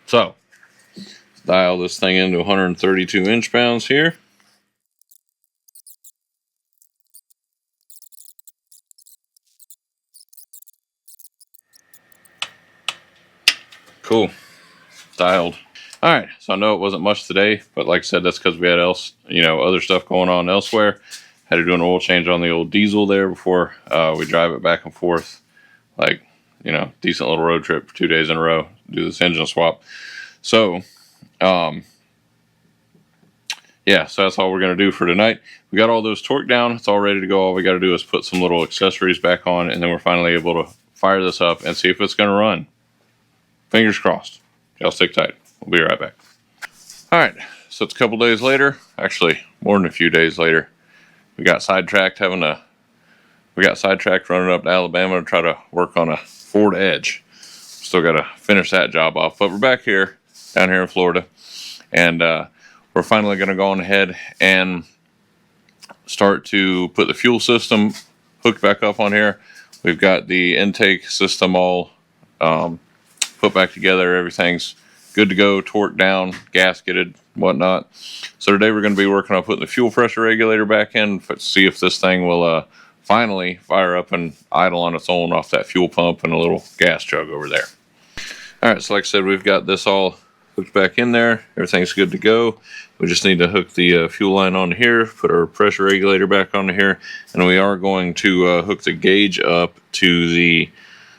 So, dial this thing into 132 inch-pounds here. Cool. Dialed. Alright, so I know it wasn't much today, but like I said, that's because we had other stuff going on elsewhere. Had to do an oil change on the old diesel there before we drive it back and forth. Like, decent little road trip for 2 days in a row. Do this engine swap. So, yeah, so that's all we're going to do for tonight. We got all those torqued down. It's all ready to go. All we got to do is put some little accessories back on, and then we're finally able to fire this up and see if it's going to run. Fingers crossed. Y'all stick tight. We'll be right back. Alright, so it's a couple days later. Actually, more than a few days later. We got sidetracked running up to Alabama to try to work on a Ford Edge. Still got to finish that job off. But we're back here, down here in Florida. And we're finally going to go on ahead and start to put the fuel system hooked back up on here. We've got the intake system all put back together. Everything's good to go, torqued down, gasketed, whatnot. So today we're going to be working on putting the fuel pressure regulator back in to see if this thing will finally fire up and idle on its own off that fuel pump and a little gas jug over there. Alright, so like I said, we've got this all hooked back in there. Everything's good to go. We just need to hook the fuel line on here, put our pressure regulator back on here, and we are going to hook the gauge up to the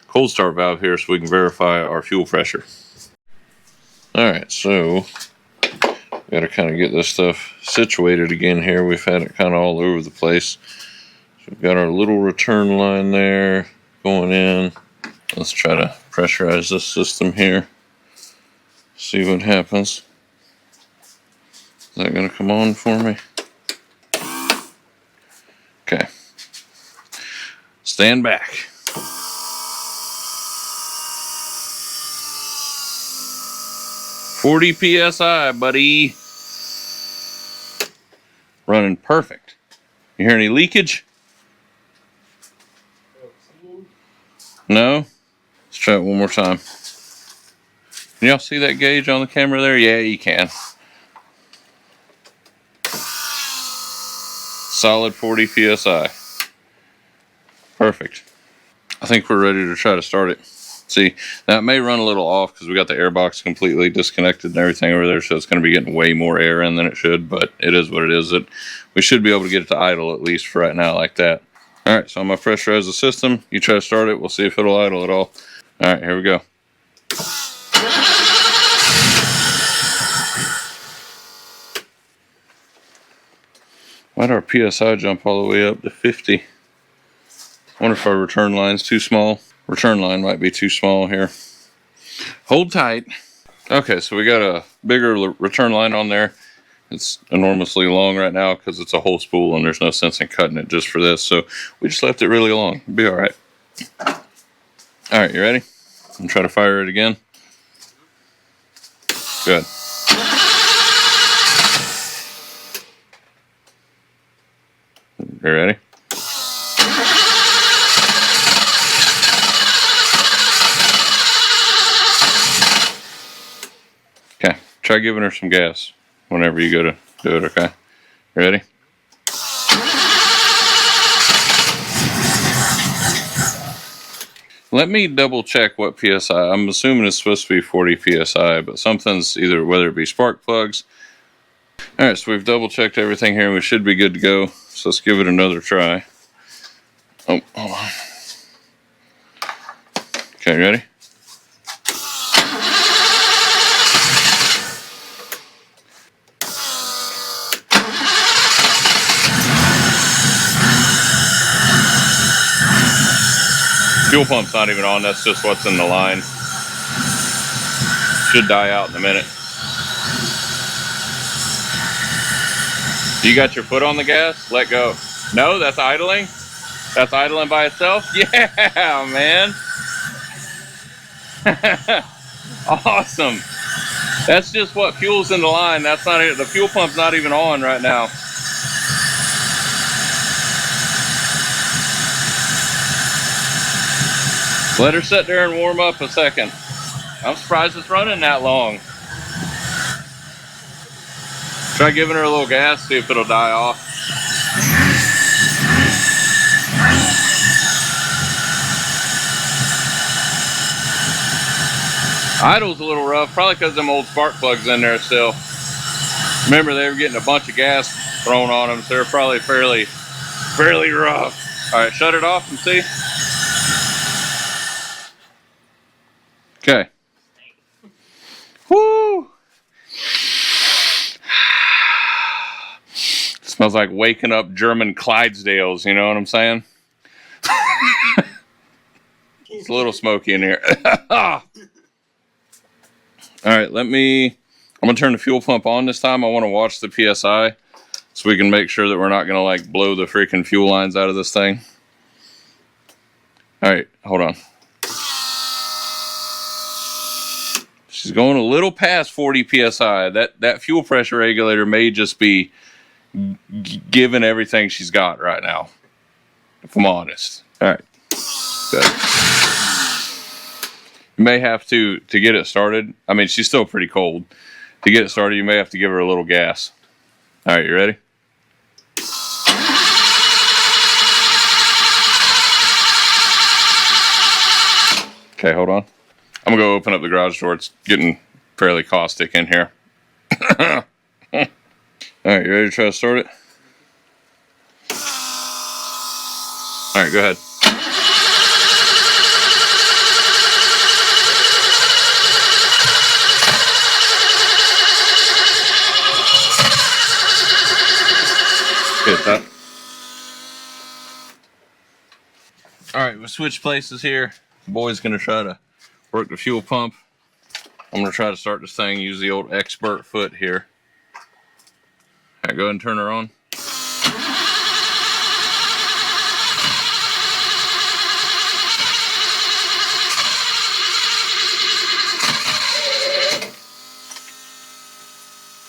cold start valve here so we can verify our fuel pressure. Alright, so got to kind of get this stuff situated again here. We've had it kind of all over the place. So we've got our little return line there going in. Let's try to pressurize this system here. See what happens. Is that going to come on for me? Okay. Stand back. .40 PSI, buddy. Running perfect. You hear any leakage? No? Let's try it one more time. Can y'all see that gauge on the camera there? Yeah, you can. Solid 40 PSI. Perfect. I think we're ready to try to start it. See, now it may run a little off because we got the air box completely disconnected and everything over there, so it's going to be getting way more air in than it should, but it is what it is. We should be able to get it to idle at least for right now like that. Alright, so I'm going to pressurize the system. You try to start it, we'll see if it'll idle at all. Alright, here we go. Why'd our PSI jump all the way up to 50? I wonder if our return line's too small. Return line might be too small here. Hold tight. Okay, so we got a bigger return line on there, It's enormously long right now because it's a whole spool and there's no sense in cutting it just for this. So we just left it really long. It'll be all right. All right, you ready? I'm try to fire it again. Good. You ready? Okay, try giving her some gas whenever you go to do it, okay? You ready? Let me double check what PSI. I'm assuming it's supposed to be 40 PSI, but something's either, whether it be spark plugs. All right, so we've double checked everything here and we should be good to go. So let's give it another try. Oh, hold on. Okay, ready? Fuel pump's not even on, that's just what's in the line. Should die out in a minute. You got your foot on the gas? Let go. No, that's idling? That's idling by itself? Yeah, man. Awesome. That's just what fuel's in the line. That's not it. The fuel pump's not even on right now. Let her sit there and warm up a second. I'm surprised it's running that long. Try giving her a little gas, see if it'll die off. Idle's a little rough, probably because them old spark plugs in there still. Remember, they were getting a bunch of gas thrown on them, so they're probably fairly rough. All right, shut it off and see. Okay. Woo! Smells like waking up German Clydesdales, you know what I'm saying? It's a little smoky in here. All right, I'm gonna turn the fuel pump on this time. I wanna watch the PSI so we can make sure that we're not gonna like blow the freaking fuel lines out of this thing. All right, hold on. She's going a little past 40 PSI. That fuel pressure regulator may just be giving everything she's got right now, if I'm honest. All right, good. You may have to get it started. I mean, she's still pretty cold. To get it started, you may have to give her a little gas. All right, you ready? Okay, hold on. I'm gonna go open up the garage door. It's getting fairly caustic in here. All right, you ready to try to start it? All right, go ahead. Hit that. All right, we'll switch places here. The boy's gonna try to work the fuel pump. I'm gonna try to start this thing, use the old expert foot here. All right, go ahead and turn her on.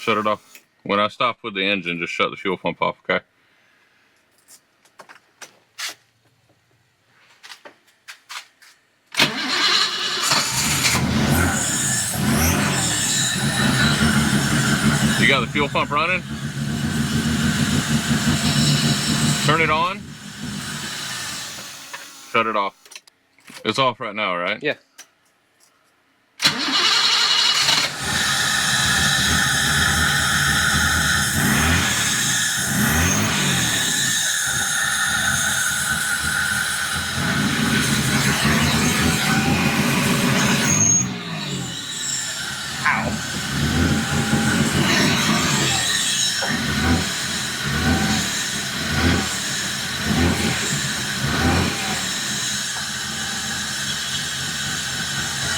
Shut it off. When I stop with the engine, just shut the fuel pump off, okay? You got the fuel pump running? Turn it on. Shut it off. It's off right now, right? Yeah.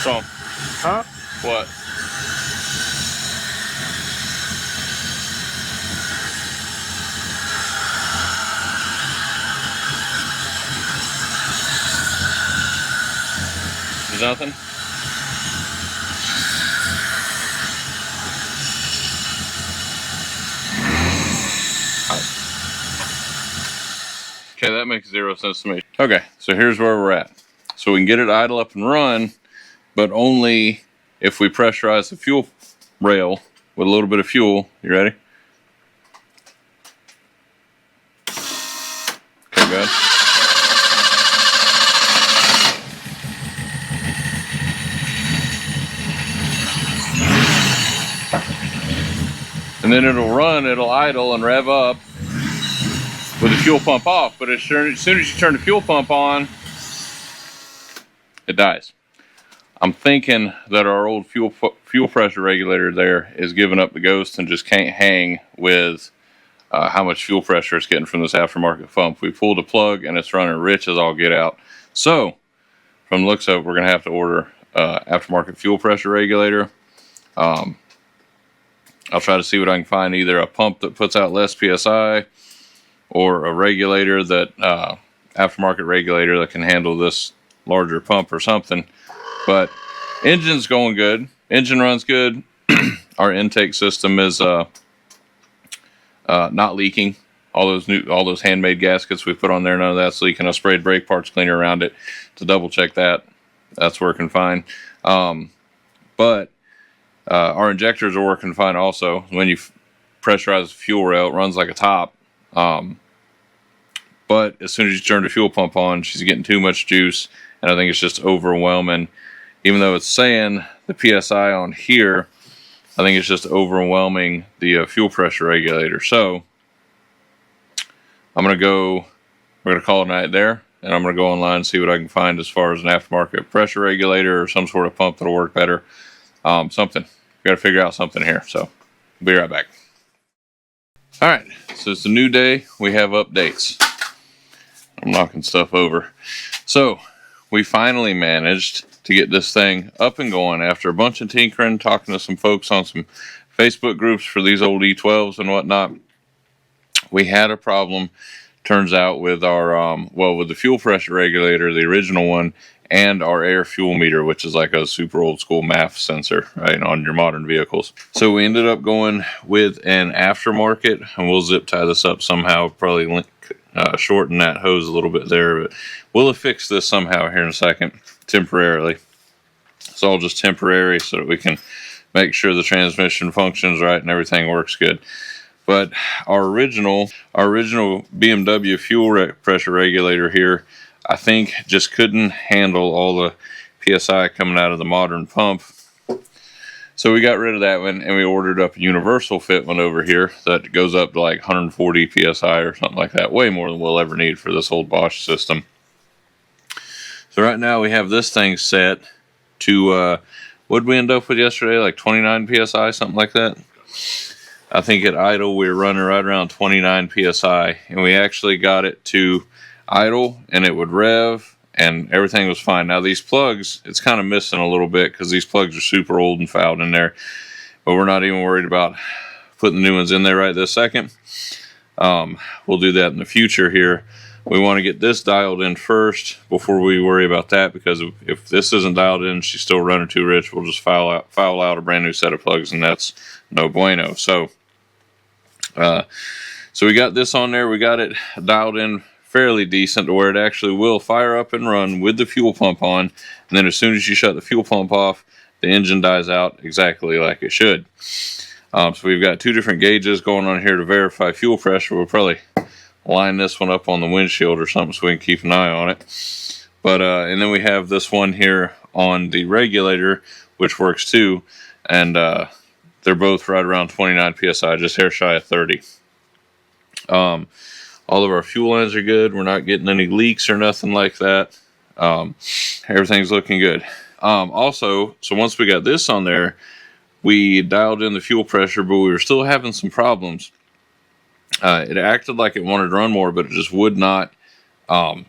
Tom. Huh? What? There's nothing? Okay, that makes 0 sense to me. Okay, so here's where we're at. So we can get it idle up and run, but only if we pressurize the fuel rail with a little bit of fuel. You ready? Okay, good. And then it'll run, it'll idle and rev up with the fuel pump off, but as soon as you turn the fuel pump on, it dies. I'm thinking that our old fuel pressure regulator there is giving up the ghost and just can't hang with how much fuel pressure it's getting from this aftermarket pump. We pulled the plug and it's running rich as all get out. So, from the looks of it, we're going to have to order aftermarket fuel pressure regulator. I'll try to see what I can find, either a pump that puts out less PSI or a regulator that aftermarket regulator that can handle this larger pump or something. But engine's going good. Engine runs good. Our intake system is not leaking. All those handmade gaskets we put on there, none of that's leaking. I sprayed brake parts cleaner around it to double check that. That's working fine. But our injectors are working fine also. When you pressurize the fuel rail, it runs like a top. But as soon as you turn the fuel pump on, she's getting too much juice, and I think it's just overwhelming. Even though it's saying the PSI on here, I think it's just overwhelming the fuel pressure regulator. So we're going to call it a night there, and I'm going to go online and see what I can find as far as an aftermarket pressure regulator or some sort of pump that'll work better. Something. We got to figure out something here. So we'll be right back. All right, so it's a new day. We have updates. I'm knocking stuff over. So we finally managed to get this thing up and going after a bunch of tinkering, talking to some folks on some Facebook groups for these old E12s and whatnot. We had a problem, turns out, with our with the fuel pressure regulator, the original one, and our air fuel meter, which is like a super old school MAF sensor, right, on your modern vehicles. So we ended up going with an aftermarket, and we'll zip tie this up somehow, probably shorten that hose a little bit there, but we'll fix this somehow here in a second, temporarily. It's all just temporary so that we can make sure the transmission functions right and everything works good. But our original BMW fuel pressure regulator here, I think, just couldn't handle all the PSI coming out of the modern pump. So we got rid of that one, and we ordered up a universal fit one over here that goes up to like 140 PSI or something like that. Way more than we'll ever need for this old Bosch system. So right now we have this thing set to, what did we end up with yesterday? Like 29 PSI, something like that? I think at idle we were running right around 29 PSI, and we actually got it to idle and it would rev and everything was fine. Now these plugs, it's kind of missing a little bit because these plugs are super old and fouled in there, but we're not even worried about putting the new ones in there right this second. We'll do that in the future here. We want to get this dialed in first before we worry about that, because if this isn't dialed in, she's still running too rich, we'll just foul out a brand new set of plugs, and that's no bueno. So we got this on there. We got it dialed in fairly decent to where it actually will fire up and run with the fuel pump on, and then as soon as you shut the fuel pump off, the engine dies out exactly like it should. So we've got two different gauges going on here to verify fuel pressure. We'll probably line this one up on the windshield or something so we can keep an eye on it. But and then we have this one here on the regulator, which works too, and they're both right around 29 PSI, just hair shy of 30. All of our fuel lines are good. We're not getting any leaks or nothing like that. Everything's looking good. Also, so once we got this on there, we dialed in the fuel pressure, but we were still having some problems. It acted like it wanted to run more, but it just would not idle,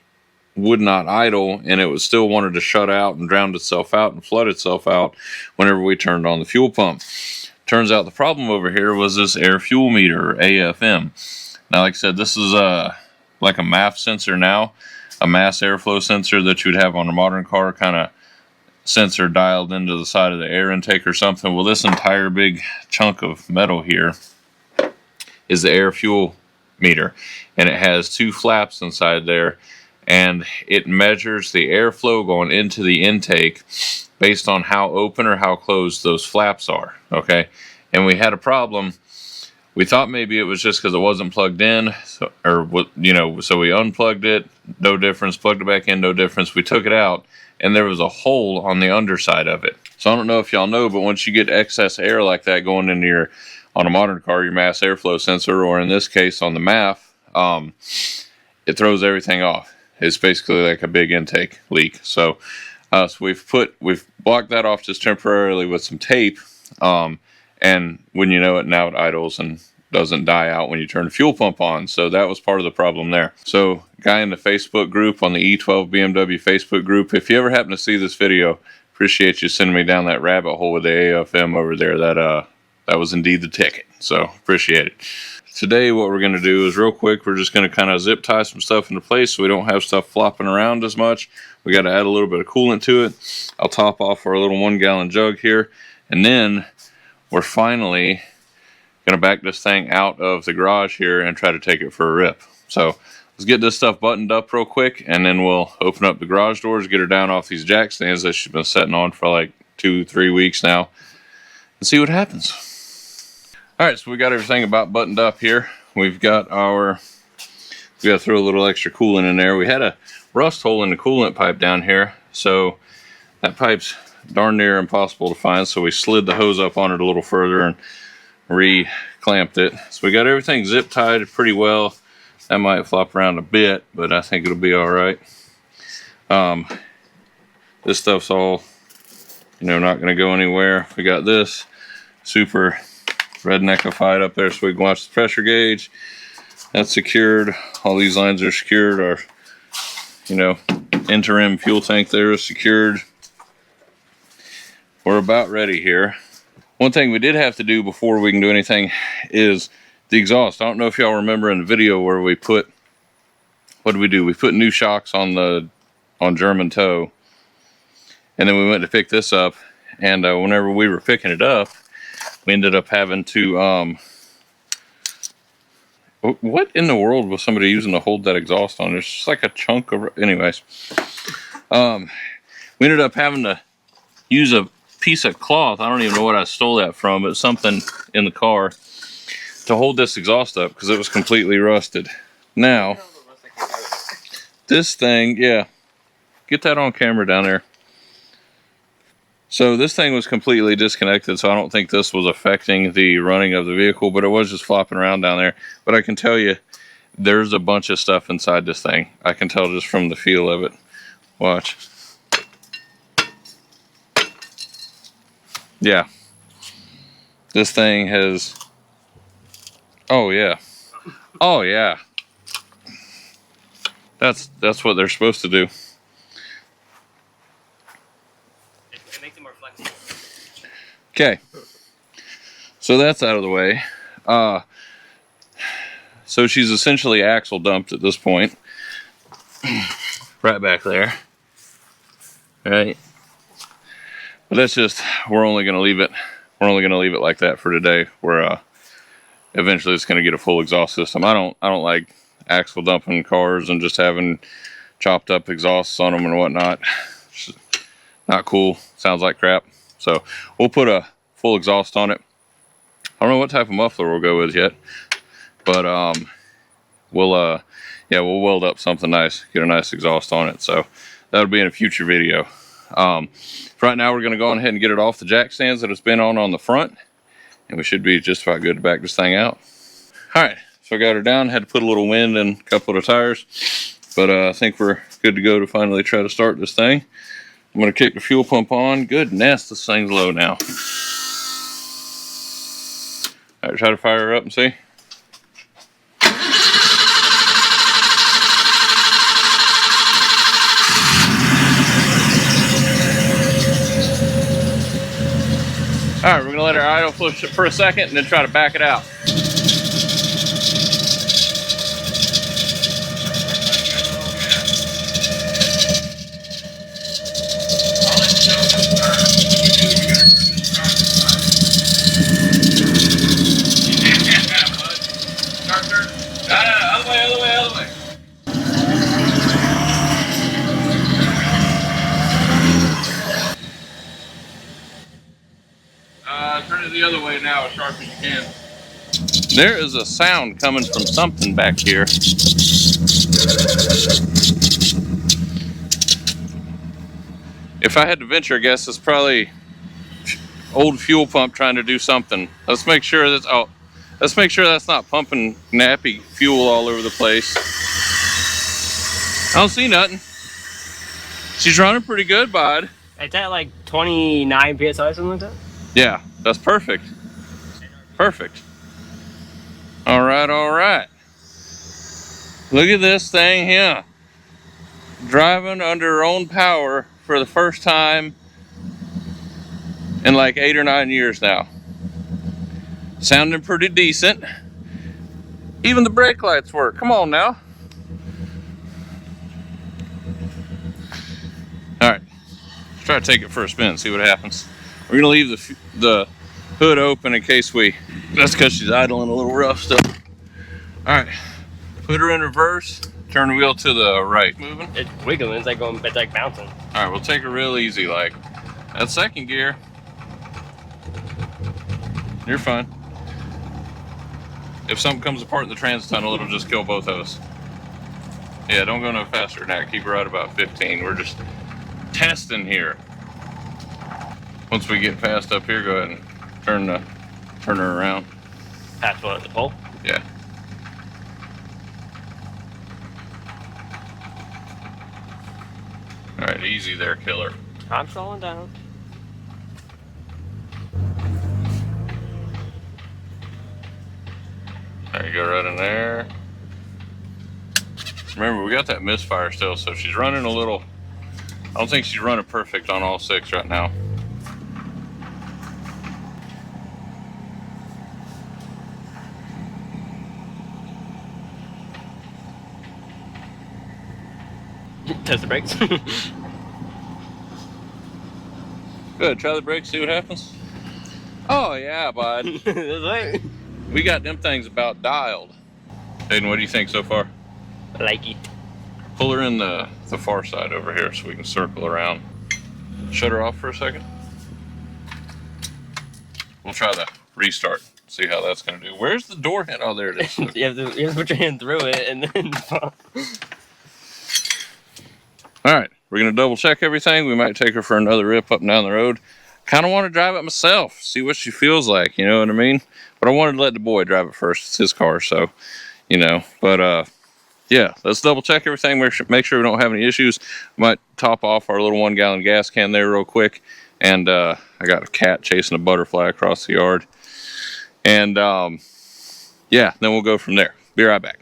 and it was still wanted to shut out and drown itself out and flood itself out whenever we turned on the fuel pump. Turns out the problem over here was this air fuel meter, or AFM. Now, like I said, this is like a MAF sensor now, a mass airflow sensor that you'd have on a modern car, kind of sensor dialed into the side of the air intake or something. Well, this entire big chunk of metal here is the air fuel meter, and it has two flaps inside there, and it measures the airflow going into the intake based on how open or how closed those flaps are. Okay, and we had a problem. We thought maybe it was just because it wasn't plugged in, so, or you know, so we unplugged it, no difference. Plugged it back in, no difference. We took it out, and there was a hole on the underside of it. So I don't know if y'all know, but once you get excess air like that going into your, on a modern car, your mass airflow sensor, or in this case on the MAF, it throws everything off. It's basically like a big intake leak. So, so we've blocked that off just temporarily with some tape. And when you know it, now it idles and doesn't die out when you turn the fuel pump on. So that was part of the problem there. So guy in the Facebook group, on the E12 BMW Facebook group, if you ever happen to see this video, appreciate you sending me down that rabbit hole with the AFM over there. That was indeed the ticket. So appreciate it. Today what we're going to do is real quick, we're just going to kind of zip tie some stuff into place so we don't have stuff flopping around as much. We got to add a little bit of coolant to it. I'll top off our little 1 gallon jug here, and then we're finally going to back this thing out of the garage here and try to take it for a rip. So let's get this stuff buttoned up real quick, and then we'll open up the garage doors, get her down off these jack stands that she's been sitting on for like 2-3 weeks now, and see what happens. Alright, so we got everything about buttoned up here. We got to throw a little extra coolant in there. We had a rust hole in the coolant pipe down here, so that pipe's darn near impossible to find, so we slid the hose up on it a little further and re-clamped it. So we got everything zip tied pretty well. That might flop around a bit, but I think it'll be all right. This stuff's all, you know, not going to go anywhere. We got this super redneckified up there so we can watch the pressure gauge. That's secured. All these lines are secured. Our, you know, interim fuel tank there is secured. We're about ready here. One thing we did have to do before we can do anything is the exhaust. I don't know if y'all remember in the video where we put, what did we do? We put new shocks on German toe, and then we went to pick this up, and whenever we were picking it up, we ended up having to, what in the world was somebody using to hold that exhaust on? It's just like a chunk of, anyways. We ended up having to use a piece of cloth. I don't even know what I stole that from, but something in the car to hold this exhaust up because it was completely rusted. Now, this thing, yeah, get that on camera down there. So this thing was completely disconnected, so I don't think this was affecting the running of the vehicle, but it was just flopping around down there. But I can tell you, there's a bunch of stuff inside this thing. I can tell just from the feel of it. Watch. Yeah. This thing has, oh yeah. Oh yeah. That's what they're supposed to do. It makes it more flexible. Okay. So that's out of the way. So she's essentially axle dumped at this point. Right back there. Right. But that's just, we're only going to leave it like that for today. We're eventually it's going to get a full exhaust system. I don't like axle dumping cars and just having chopped up exhausts on them and whatnot. It's not cool. Sounds like crap. So we'll put a full exhaust on it. I don't know what type of muffler we'll go with yet, but we'll weld up something nice, get a nice exhaust on it. So that'll be in a future video. Right now we're going to go on ahead and get it off the jack stands that it's been on the front, and we should be just about good to back this thing out. Alright, so I got her down, had to put a little wind in a couple of the tires, but I think we're good to go to finally try to start this thing. I'm going to kick the fuel pump on. Goodness, this thing's low now. Alright, try to fire her up and see. Alright, we're going to let her idle for a second and then try to back it out. the other way now as sharp as you can. There is a sound coming from something back here. If I had to venture, I guess it's probably old fuel pump trying to do something. Let's make sure that's let's make sure that's not pumping nappy fuel all over the place. I don't see nothing. She's running pretty good, bud. It's at like 29 psi, something like that. Yeah, that's perfect. Perfect. All right, all right. Look at this thing here. Driving under her own power for the first time in like 8 or 9 years now. Sounding pretty decent. Even the brake lights work. Come on now. All right, let's try to take it for a spin, see what happens. We're gonna leave the hood open in case that's because she's idling a little rough still. All right, put her in reverse, turn the wheel to the right. Moving. It's wiggling, it's like bouncing. All right, we'll take it real easy, like that second gear. You're fine. If something comes apart in the trans tunnel, it'll just kill both of us. Yeah, don't go no faster than that. Keep her right about 15. We're just testing here. Once we get past up here, go ahead and turn her around. Past what, the pole? Yeah. All right, easy there, killer. I'm slowing down. There you go, right in there. Remember, we got that misfire still, so she's running a little. I don't think she's running perfect on all 6 right now. Test the brakes. Good, try the brakes, see what happens. Oh yeah, bud. That's right. We got them things about dialed. Hayden, what do you think so far? I like it. Pull her in the far side over here so we can circle around. Shut her off for a second. We'll try the restart. See how that's gonna do. Where's the door hit? Oh, there it is. you have to put your hand through it and then. All right, we're gonna double check everything. We might take her for another rip up and down the road. Kind of want to drive it myself, see what she feels like. You know what I mean? But I wanted to let the boy drive it first. It's his car, so you know. But yeah, let's double check everything. Make sure we don't have any issues. Might top off our little 1 gallon gas can there real quick. And I got a cat chasing a butterfly across the yard. And yeah, then we'll go from there. Be right back.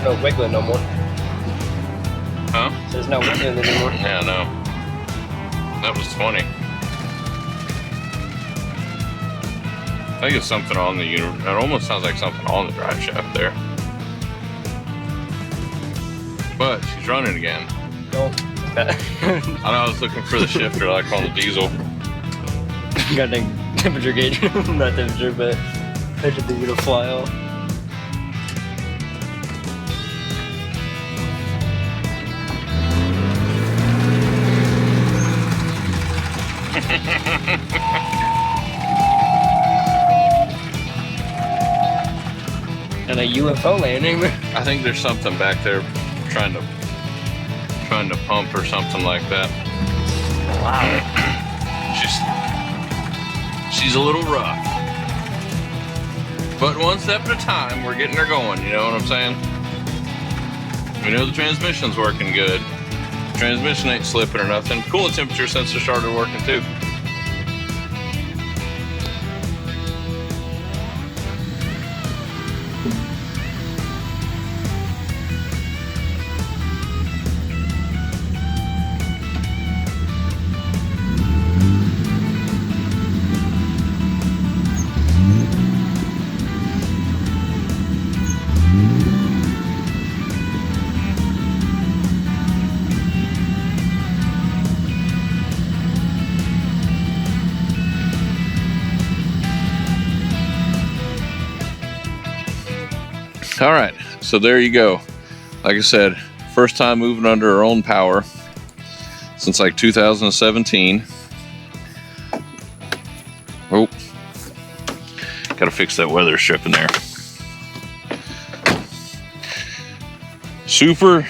No wiggling no more. Huh? There's no wiggling anymore. Yeah, no. That was 20. I think it's something on the unit. It almost sounds like something on the drive shaft there. But she's running again. No. I know I was looking for the shifter like on the diesel. Got a temperature gauge. Not temperature, but I should think it'll fly off. And a UFO landing. I think there's something back there trying to pump or something like that. Wow. She's a little rough. But one step at a time, we're getting her going, you know what I'm saying? We know the transmission's working good. Transmission ain't slipping or nothing. Coolant temperature sensor started working too. All right, so there you go. Like I said, first time moving under our own power since like 2017. Oh, gotta fix that weather strip in there. Super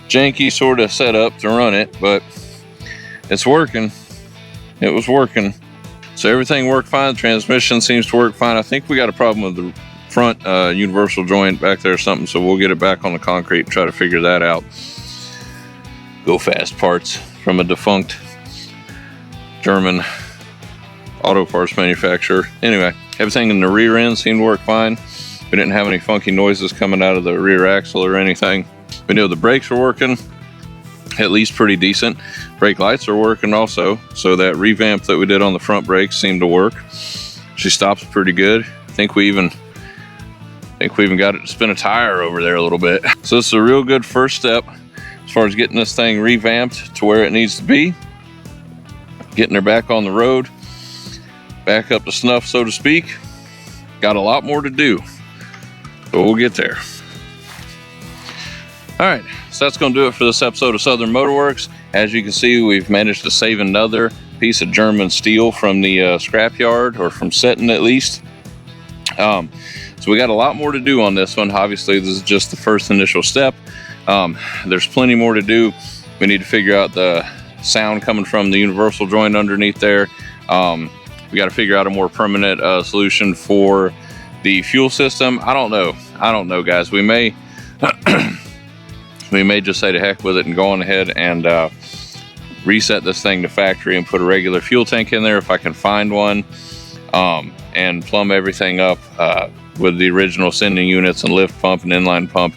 janky sort of setup to run it, but it's working. It was working. So everything worked fine. The transmission seems to work fine. I think we got a problem with the front universal joint back there or something, so we'll get it back on the concrete and try to figure that out. Go fast parts from a defunct German auto parts manufacturer. Anyway, everything in the rear end seemed to work fine. We didn't have any funky noises coming out of the rear axle or anything. We know the brakes are working, at least pretty decent. Brake lights are working also, so that revamp that we did on the front brakes seemed to work. She stops pretty good. I think we even got it to spin a tire over there a little bit. So this is a real good first step as far as getting this thing revamped to where it needs to be. Getting her back on the road, back up to snuff, so to speak. Got a lot more to do, but we'll get there. All right, so that's going to do it for this episode of Southern Motorworks. As you can see, we've managed to save another piece of German steel from the scrapyard, or from setting at least. So we got a lot more to do on this one. Obviously, this is just the first initial step. There's plenty more to do. We need to figure out the sound coming from the universal joint underneath there. We got to figure out a more permanent solution for the fuel system. I don't know, guys. We may we may just say to heck with it and go on ahead and reset this thing to factory and put a regular fuel tank in there if I can find one, and plumb everything up with the original sending units and lift pump and inline pump,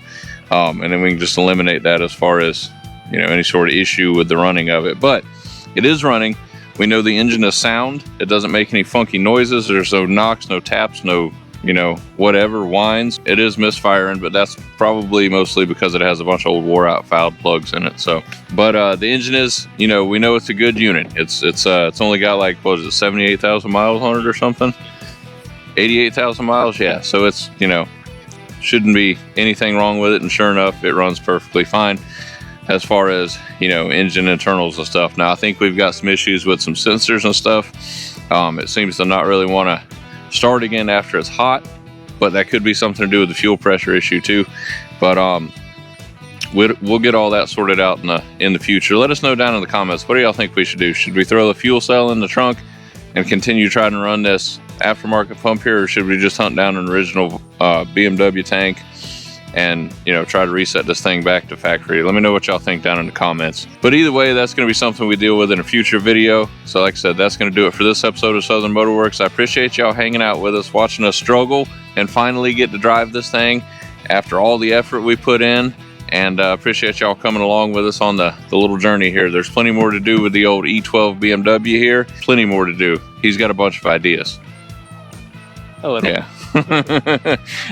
and then we can just eliminate that as far as, you know, any sort of issue with the running of it. But it is running. We know the engine is sound. It doesn't make any funky noises. There's no knocks, no taps, no, you know, whatever, whines. It is misfiring, but that's probably mostly because it has a bunch of old wore out fouled plugs in it. So, but the engine is, you know, we know it's a good unit. It's only got like, what is it, 78,000 miles on it or something? 88,000 miles, yeah. So it's, you know, shouldn't be anything wrong with it, and sure enough, it runs perfectly fine as far as, you know, engine internals and stuff. Now I think we've got some issues with some sensors and stuff. It seems to not really want to start again after it's hot, but that could be something to do with the fuel pressure issue too. But we'll get all that sorted out in the future. Let us know down in the comments, what do y'all think we should do? Should we throw the fuel cell in the trunk and continue trying to run this aftermarket pump here, or should we just hunt down an original BMW tank and, you know, try to reset this thing back to factory? Let me know what y'all think down in the comments. But either way, that's going to be something we deal with in a future video. So like I said, that's going to do it for this episode of Southern Motorworks. I appreciate y'all hanging out with us, watching us struggle and finally get to drive this thing after all the effort we put in. And appreciate y'all coming along with us on the little journey here. There's plenty more to do with the old E12 BMW here. Plenty more to do. He's got a bunch of ideas. A little. Yeah.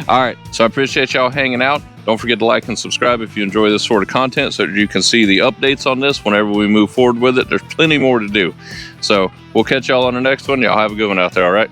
All right, so I appreciate y'all hanging out. Don't forget to like and subscribe if you enjoy this sort of content, so that you can see the updates on this whenever we move forward with it. There's plenty more to do. So we'll catch y'all on the next one. Y'all have a good one out there. All right.